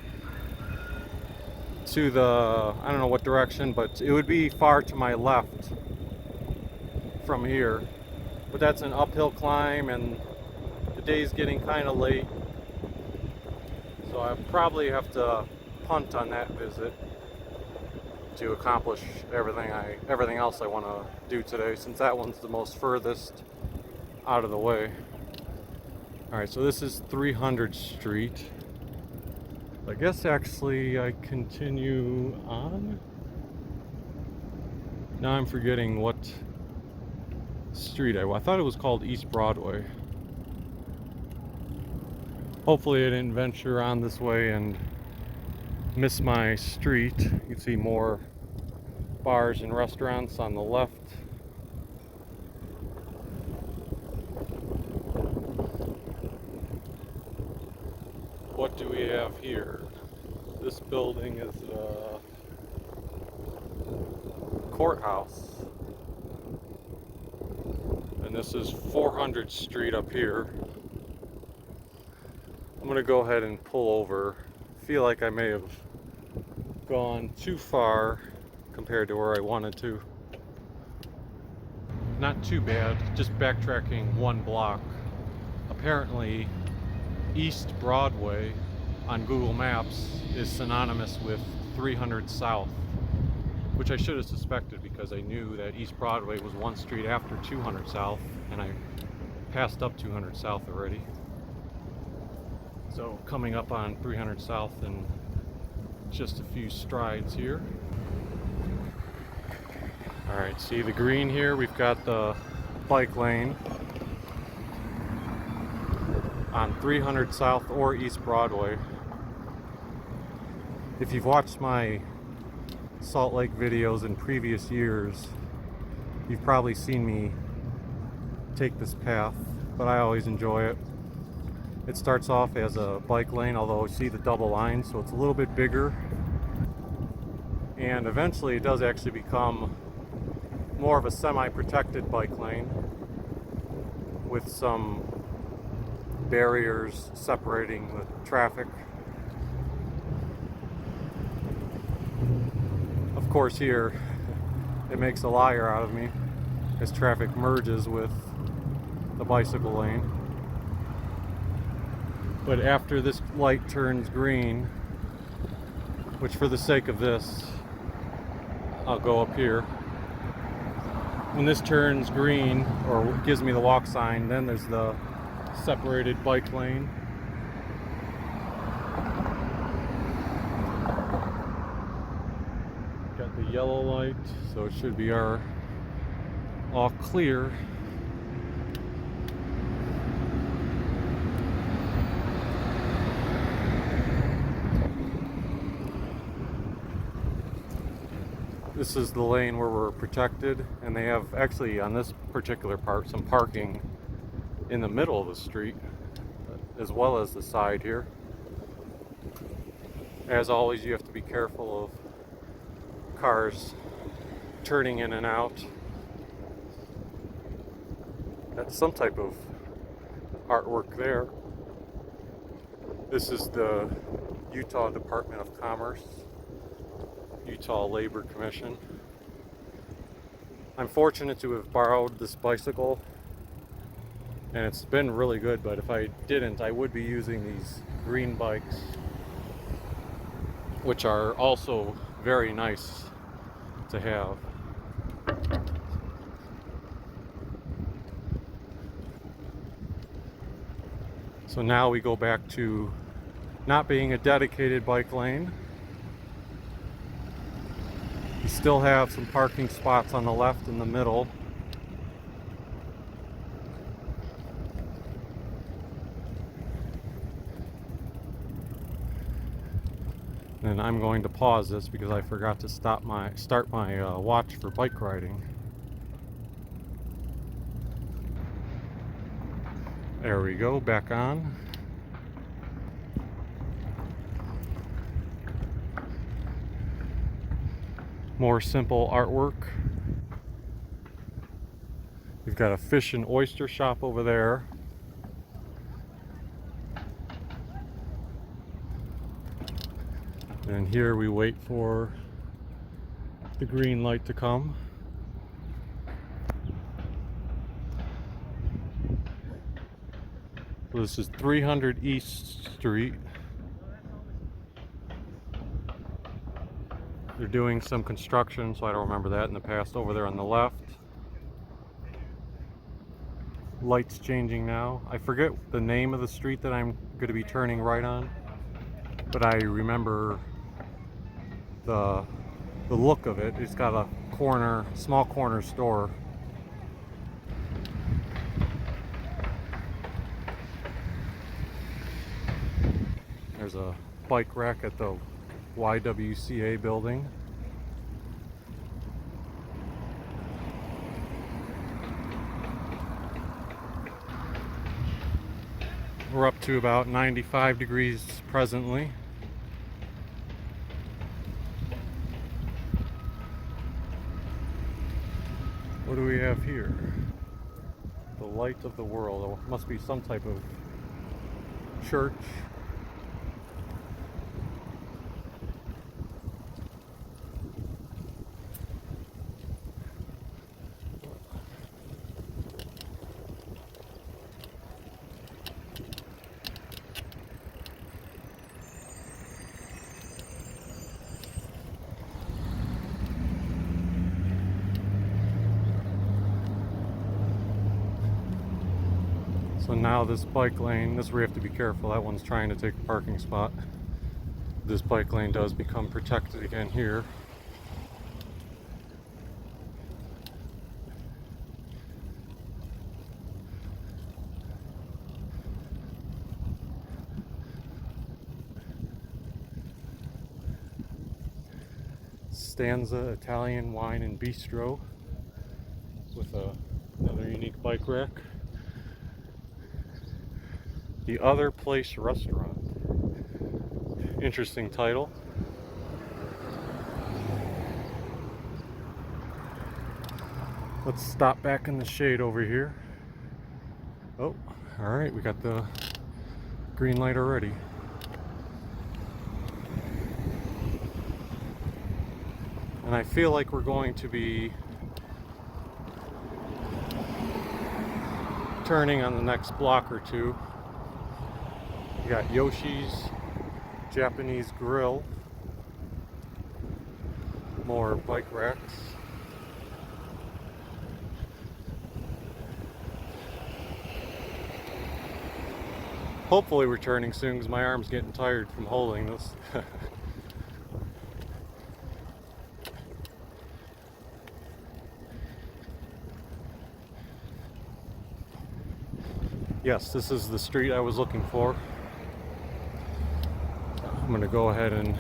to the, I don't know what direction, but it would be far to my left from here. But that's an uphill climb, and the day's getting kind of late, so I probably have to punt on that visit to accomplish everything else I want to do today, since that one's the most furthest out of the way. All right, so this is 300th Street. I guess actually I continue on. Now I'm forgetting what street I thought it was called East Broadway. Hopefully I didn't venture on this way and miss my street. You can see more bars and restaurants on the left. What do we have here? This building is a courthouse. And this is 400th Street up here. I'm gonna go ahead and pull over. I feel like I may have gone too far compared to where I wanted to. Not too bad, just backtracking one block. Apparently, East Broadway on Google Maps is synonymous with 300 South, which I should have suspected because I knew that East Broadway was one street after 200 South, and I passed up 200 South already. So coming up on 300 South in just a few strides here. All right, see the green here? We've got the bike lane on 300 South or East Broadway. If you've watched my Salt Lake videos in previous years, you've probably seen me take this path, but I always enjoy it. It starts off as a bike lane, although you see the double line, so it's a little bit bigger. And eventually it does actually become more of a semi-protected bike lane with some barriers separating the traffic. Of course, here it makes a liar out of me as traffic merges with the bicycle lane. But after this light turns green, which for the sake of this, I'll go up here. When this turns green, or gives me the walk sign, then there's the separated bike lane. Got the yellow light, so it should be all clear. This is the lane where we're protected, and they have actually on this particular part some parking in the middle of the street as well as the side here. As always, you have to be careful of cars turning in and out. That's some type of artwork there. This is the Utah Department of Commerce, Utah Labor Commission. I'm fortunate to have borrowed this bicycle, and it's been really good, but if I didn't, I would be using these green bikes, which are also very nice to have. So now we go back to not being a dedicated bike lane. You still have some parking spots on the left and the middle. And I'm going to pause this because I forgot to start my watch for bike riding. There we go, back on. More simple artwork. We've got a fish and oyster shop over there. And here we wait for the green light to come. So this is 300 East Street. They're doing some construction, so I don't remember that in the past. Over there on the left. Lights changing now. I forget the name of the street that I'm going to be turning right on, but I remember the look of it. It's got a small corner store. There's a bike rack at the YWCA building. We're up to about 95 degrees presently. What do we have here? The light of the world. Oh, it must be some type of church. So now this bike lane, this is where you have to be careful. That one's trying to take a parking spot. This bike lane does become protected again here. Stanza Italian Wine and Bistro with another unique bike rack. The Other Place Restaurant. Interesting title. Let's stop back in the shade over here. Oh, alright, we got the green light already. And I feel like we're going to be turning on the next block or two. You got Yoshi's Japanese Grill. More bike racks. Hopefully we're turning soon because my arm's getting tired from holding this. Yes, this is the street I was looking for. I'm going to go ahead and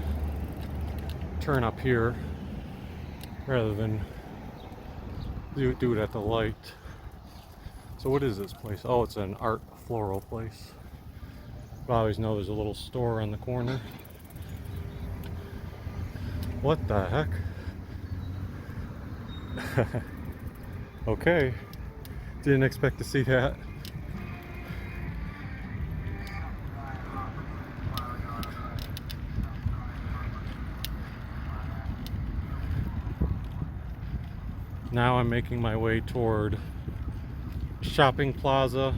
turn up here rather than do it at the light. So what is this place? Oh, it's an art floral place. I always know there's a little store on the corner. What the heck? Okay, didn't expect to see that. Now I'm making my way toward shopping plaza,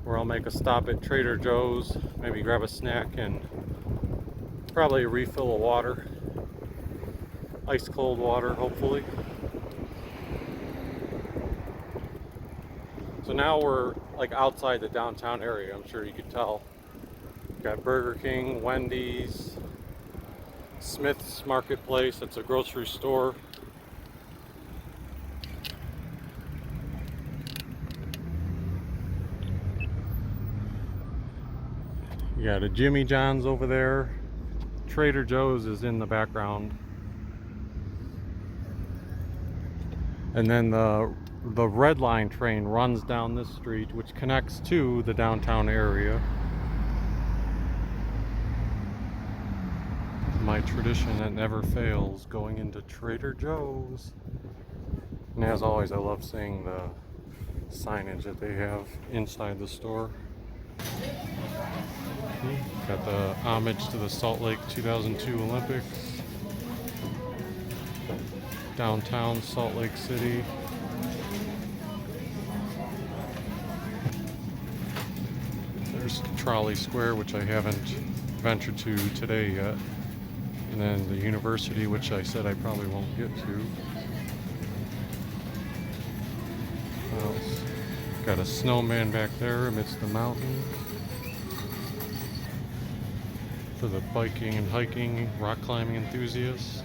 where I'll make a stop at Trader Joe's, maybe grab a snack and probably a refill of water, ice cold water hopefully. So now we're like outside the downtown area, I'm sure you could tell. We've got Burger King, Wendy's, Smith's Marketplace, it's a grocery store. You got a Jimmy John's over there. Trader Joe's is in the background. And then the Red Line train runs down this street, which connects to the downtown area. My tradition that never fails, going into Trader Joe's. And as always, I love seeing the signage that they have inside the store. Got the homage to the Salt Lake 2002 Olympics. Downtown Salt Lake City. There's Trolley Square, which I haven't ventured to today yet. And then the university, which I said I probably won't get to. Got a snowman back there amidst the mountains. For the biking and hiking, rock climbing enthusiast.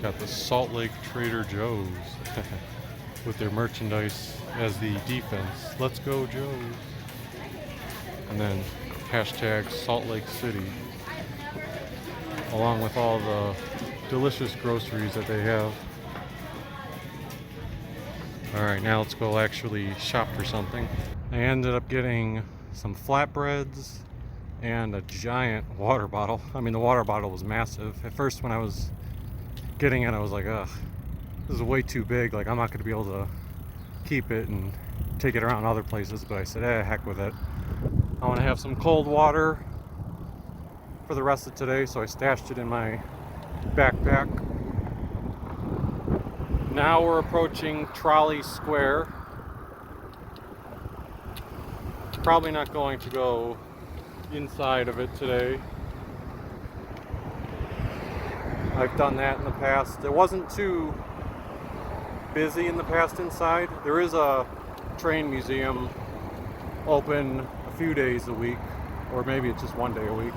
Got the Salt Lake Trader Joe's with their merchandise as the defense. Let's go Joe's. And then hashtag Salt Lake City, along with all the delicious groceries that they have. Alright, now let's go actually shop for something. I ended up getting some flatbreads and a giant water bottle. I mean, the water bottle was massive. At first when I was getting it, I was like, ugh, this is way too big. Like, I'm not going to be able to keep it and take it around other places. But I said, heck with it. I want to have some cold water for the rest of today, so I stashed it in my backpack. Now we're approaching Trolley Square. Probably not going to go inside of it today. I've done that in the past. It wasn't too busy in the past inside. There is a train museum open a few days a week, or maybe it's just one day a week.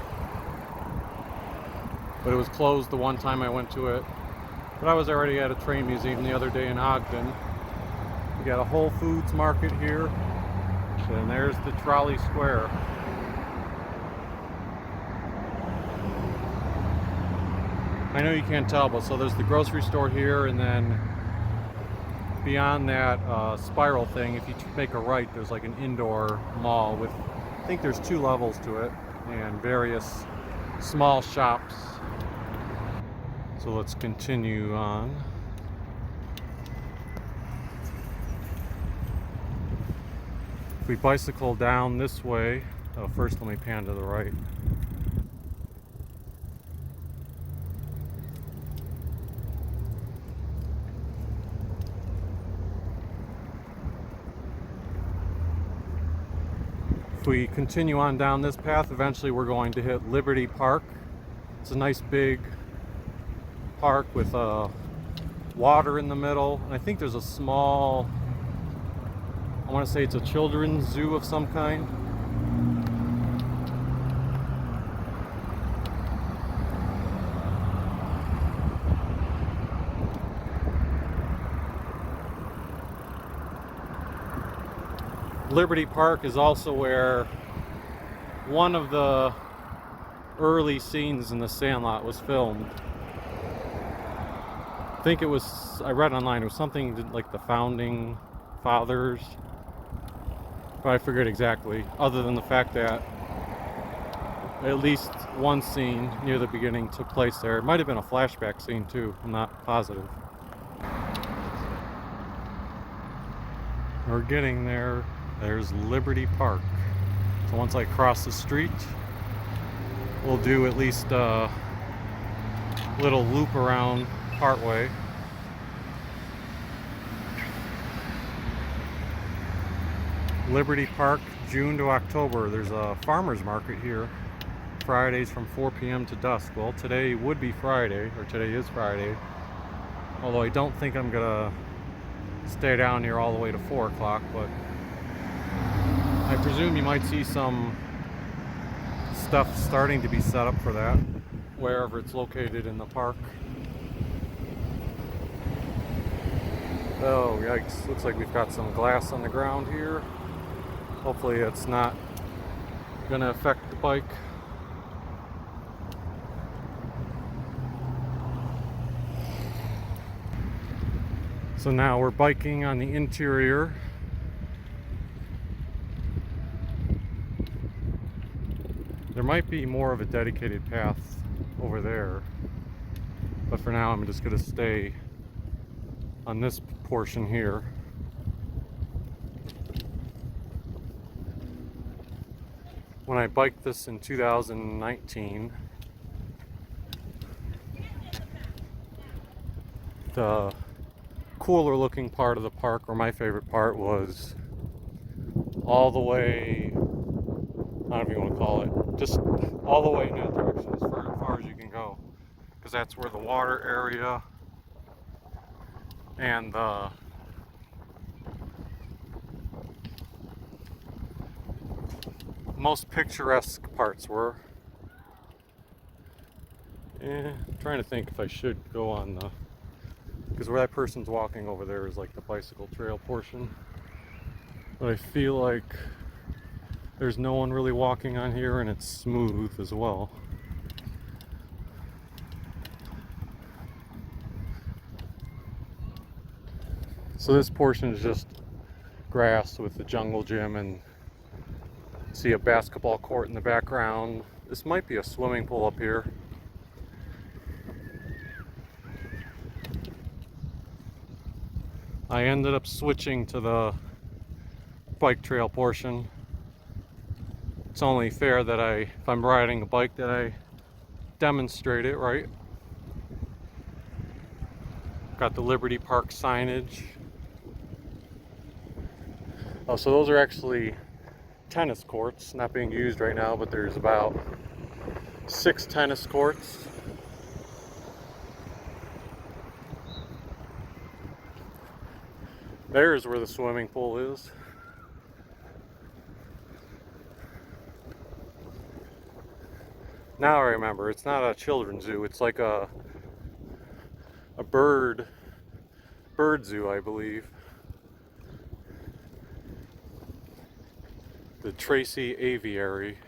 But it was closed the one time I went to it. But I was already at a train museum the other day in Ogden. We got a Whole Foods market here. And there's the Trolley Square. I know you can't tell, but so there's the grocery store here, and then beyond that spiral thing, if you make a right, there's like an indoor mall with, I think there's 2 levels to it, and various small shops. So let's continue on. If we bicycle down this way, first let me pan to the right. If we continue on down this path, eventually we're going to hit Liberty Park. It's a nice big park with water in the middle. And I think there's a small, I want to say it's a children's zoo of some kind. Liberty Park is also where one of the early scenes in the Sandlot was filmed. I think it was, I read online, it was something like the founding fathers, but I forget exactly, other than the fact that at least one scene near the beginning took place there. It might have been a flashback scene too, I'm not positive. We're getting there. There's Liberty Park. So once I cross the street, we'll do at least a little loop around partway. Liberty Park, June to October. There's a farmer's market here. Fridays from 4 p.m. to dusk. Well, today would be Friday, or today is Friday. Although I don't think I'm gonna stay down here all the way to 4 o'clock, but I presume you might see some stuff starting to be set up for that, wherever it's located in the park. Oh, yikes. Looks like we've got some glass on the ground here. Hopefully it's not going to affect the bike. So now we're biking on the interior. There might be more of a dedicated path over there, but for now I'm just going to stay on this portion here. when I biked this in 2019, the cooler looking part of the park, or my favorite part, was all the way, I don't know if you want to call it, just all the way in that direction, as far as you can go, because that's where the water area and the most picturesque parts were. I'm trying to think if I should go on the, because where that person's walking over there is like the bicycle trail portion, but I feel like there's no one really walking on here, and it's smooth as well. So this portion is just grass with the jungle gym, and see a basketball court in the background. This might be a swimming pool up here. I ended up switching to the bike trail portion. It's only fair that if I'm riding a bike, that I demonstrate it, right? Got the Liberty Park signage. Oh, so those are actually tennis courts, not being used right now, but there's about 6 tennis courts. There's where the swimming pool is. Now I remember, it's not a children's zoo, it's like a bird zoo, I believe. The Tracy Aviary.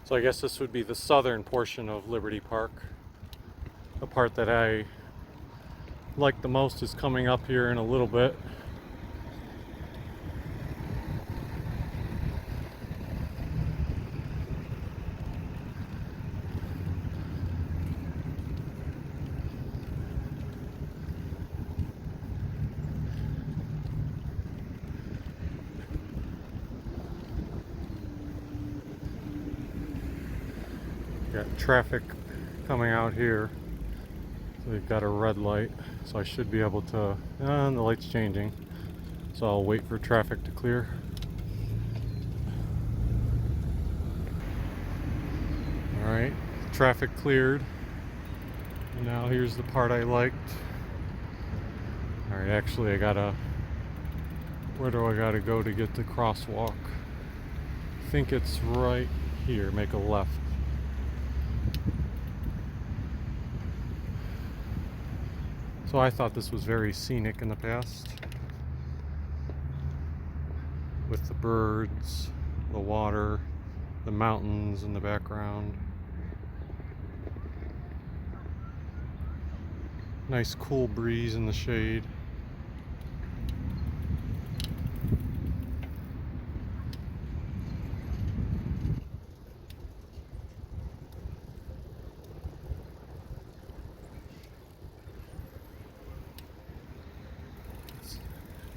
So I guess this would be the southern portion of Liberty Park. The part that I like the most is coming up here in a little bit. Got traffic coming out here. So we've got a red light, so I should be able to, and the light's changing. So I'll wait for traffic to clear. Alright, traffic cleared. And now here's the part I liked. Alright, actually where do I gotta go to get the crosswalk? I think it's right here, make a left. So I thought this was very scenic in the past, with the birds, the water, the mountains in the background. Nice cool breeze in the shade.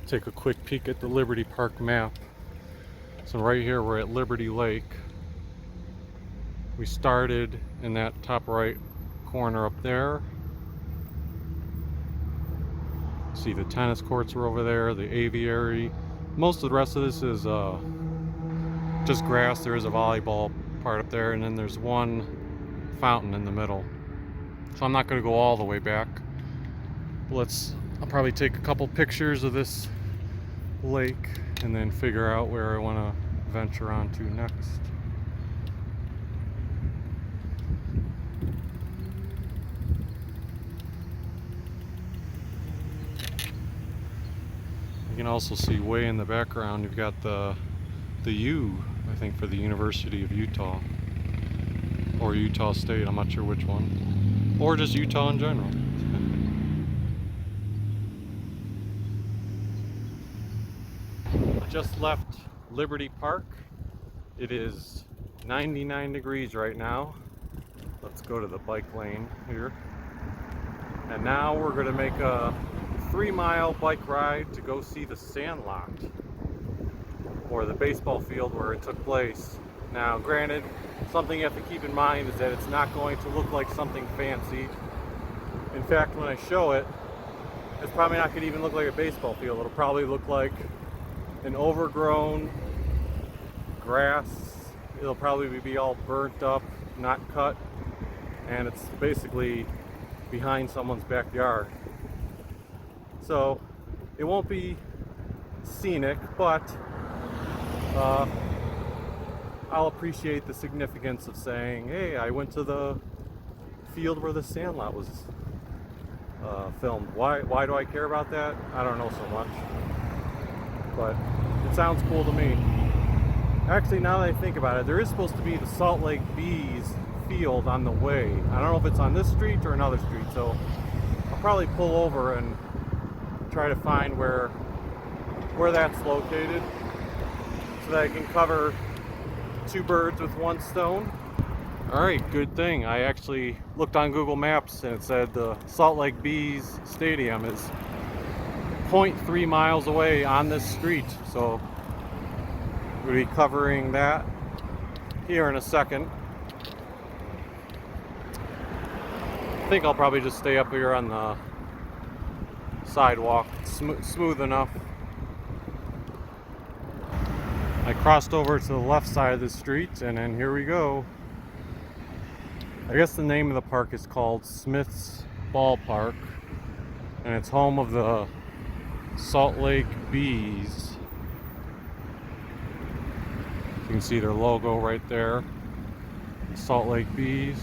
Take a quick peek at the Liberty Park map. So right here we're at Liberty Lake. We started in that top right corner up there. See the tennis courts are over there, the aviary. Most of the rest of this is just grass. There is a volleyball part up there, and then there's one fountain in the middle. So I'm not going to go all the way back. I'll probably take a couple pictures of this lake and then figure out where I want to venture onto next. You can also see way in the background you've got the U, I think, for the University of Utah or Utah State, I'm not sure which one, or just Utah in general. Just left Liberty Park. It is 99 degrees right now. Let's go to the bike lane here. And now we're going to make a 3-mile bike ride to go see the Sandlot, or the baseball field where it took place. Now, granted, something you have to keep in mind is that it's not going to look like something fancy. In fact, when I show it, it's probably not going to even look like a baseball field. It'll probably look like an overgrown grass. It'll probably be all burnt up, not cut, and it's basically behind someone's backyard. So it won't be scenic, but I'll appreciate the significance of saying, hey, I went to the field where the Sandlot was filmed. Why do I care about that? I don't know so much, but it sounds cool to me. Actually, now that I think about it, there is supposed to be the Salt Lake Bees field on the way. I don't know if it's on this street or another street, so I'll probably pull over and try to find where that's located so that I can cover 2 birds with 1 stone. Alright, good thing. I actually looked on Google Maps and it said the Salt Lake Bees Stadium is 0.3 miles away on this street, so we'll be covering that here in a second. I think I'll probably just stay up here on the sidewalk. It's smooth enough. I crossed over to the left side of the street, and then here we go. I guess the name of the park is called Smith's Ballpark, and it's home of the Salt Lake Bees. You can see their logo right there, Salt Lake Bees.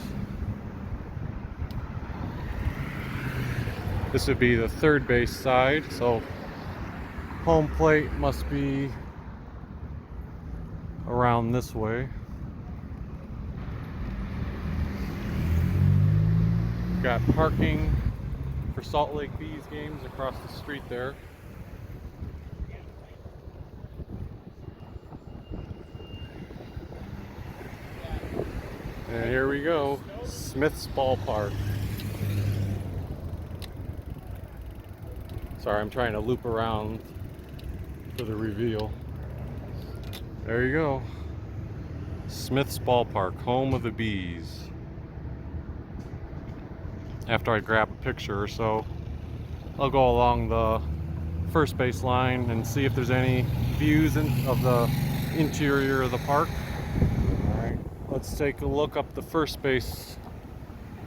This would be the third base side, so home plate must be around this way. Got parking for Salt Lake Bees games across the street there. And here we go, Smith's Ballpark. Sorry, I'm trying to loop around for the reveal. There you go. Smith's Ballpark, home of the Bees. After I grab a picture or so, I'll go along the first base line and see if there's any views of the interior of the park. Alright, let's take a look up the first base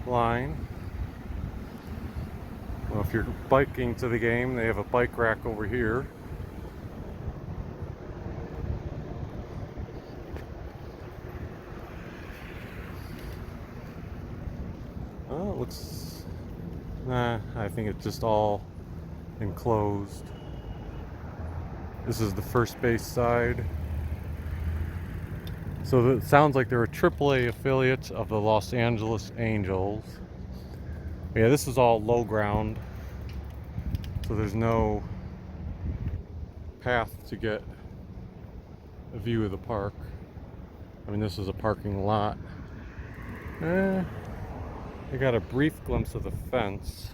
line. Well, if you're biking to the game, they have a bike rack over here. Oh, it looks... Nah, I think it's just all enclosed. This is the first base side. So it sounds like they're a AAA affiliate of the Los Angeles Angels. Yeah, this is all low ground, so there's no path to get a view of the park. I mean, this is a parking lot. I got a brief glimpse of the fence.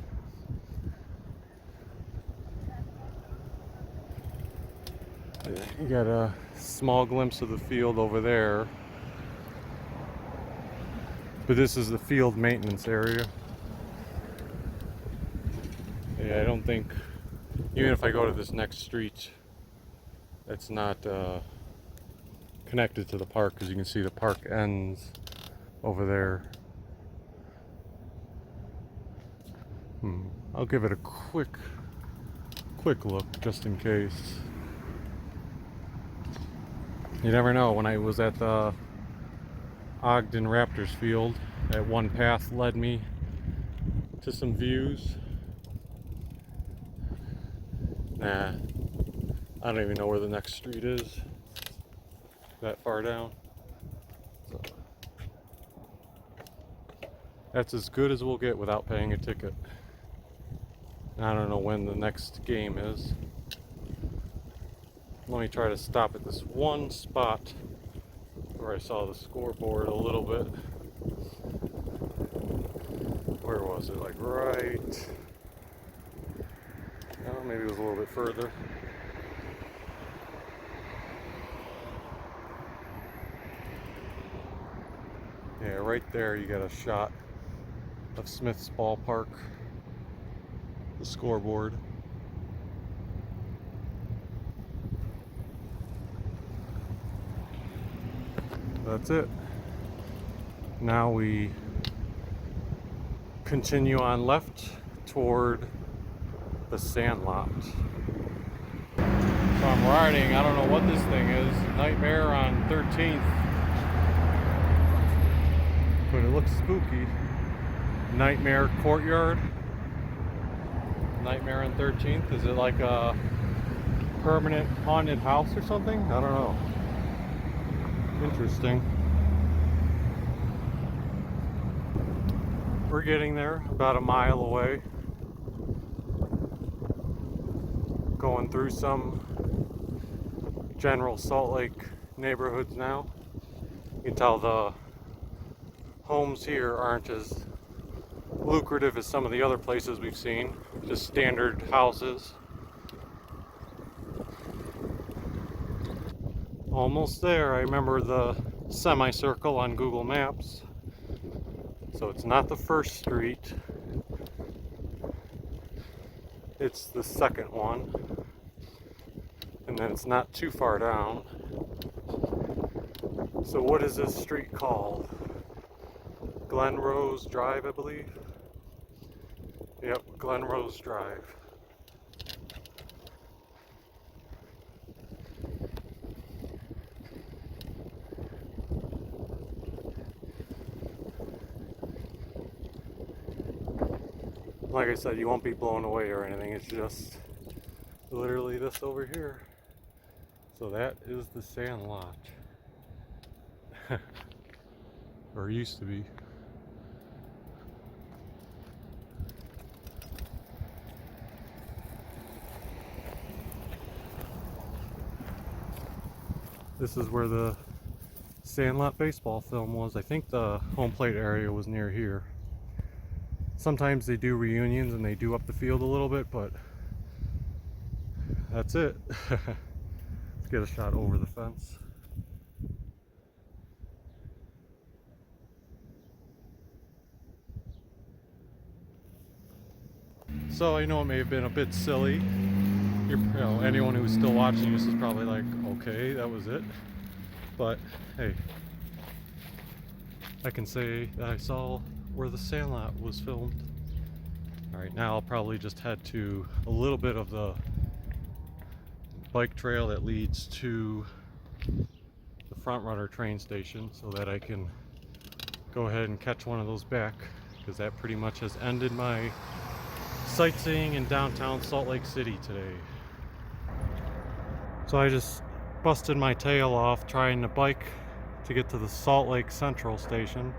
You got a small glimpse of the field over there. But this is the field maintenance area. Yeah, I don't think, even if I go to this next street, it's not connected to the park, because you can see the park ends over there. I'll give it a quick look just in case. You never know. When I was at the Ogden Raptors field, that one path led me to some views. Nah, I don't even know where the next street is. That far down. So, that's as good as we'll get without paying a ticket. I don't know when the next game is. Let me try to stop at this one spot where I saw the scoreboard a little bit. Where was it? Like right... Oh, maybe it was a little bit further. Yeah, right there you got a shot of Smith's Ballpark, the scoreboard. That's it. Now we continue on left toward the Sandlot. So I'm riding, I don't know what this thing is, Nightmare on 13th. But it looks spooky. Nightmare Courtyard. Nightmare on 13th. Is it like a permanent haunted house or something? I don't know. Interesting. We're getting there, about a mile away. Going through some general Salt Lake neighborhoods now. You can tell the homes here aren't as lucrative as some of the other places we've seen. Just standard houses. Almost there. I remember the semicircle on Google Maps. So it's not the first street. It's the second one. And then it's not too far down. So what is this street called? Glen Rose Drive, I believe. Yep, Glen Rose Drive. Like I said, you won't be blown away or anything. It's just literally this over here. So that is the Sandlot. Or used to be. This is where the Sandlot baseball film was. I think the home plate area was near here. Sometimes they do reunions and they do up the field a little bit, but that's it. Let's get a shot over the fence. So I know it may have been a bit silly. Anyone who's still watching this is probably like, okay, that was it. But hey, I can say that I saw where the Sandlot was filmed. Alright, now I'll probably just head to a little bit of the bike trail that leads to the Front Runner train station so that I can go ahead and catch one of those back, because that pretty much has ended my sightseeing in downtown Salt Lake City today. So I just busted my tail off trying to bike to get to the Salt Lake Central station.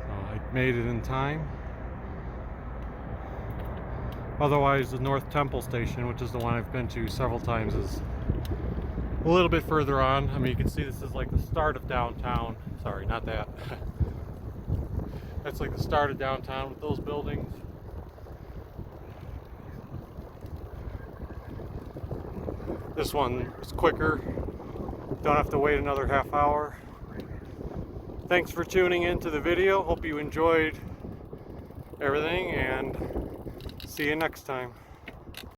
I made it in time. Otherwise, the North Temple station, which is the one I've been to several times, is a little bit further on. I mean, you can see this is like the start of downtown. Sorry, not that. That's like the start of downtown with those buildings. This one is quicker. Don't have to wait another half hour. Thanks for tuning in to the video. Hope you enjoyed everything, and see you next time.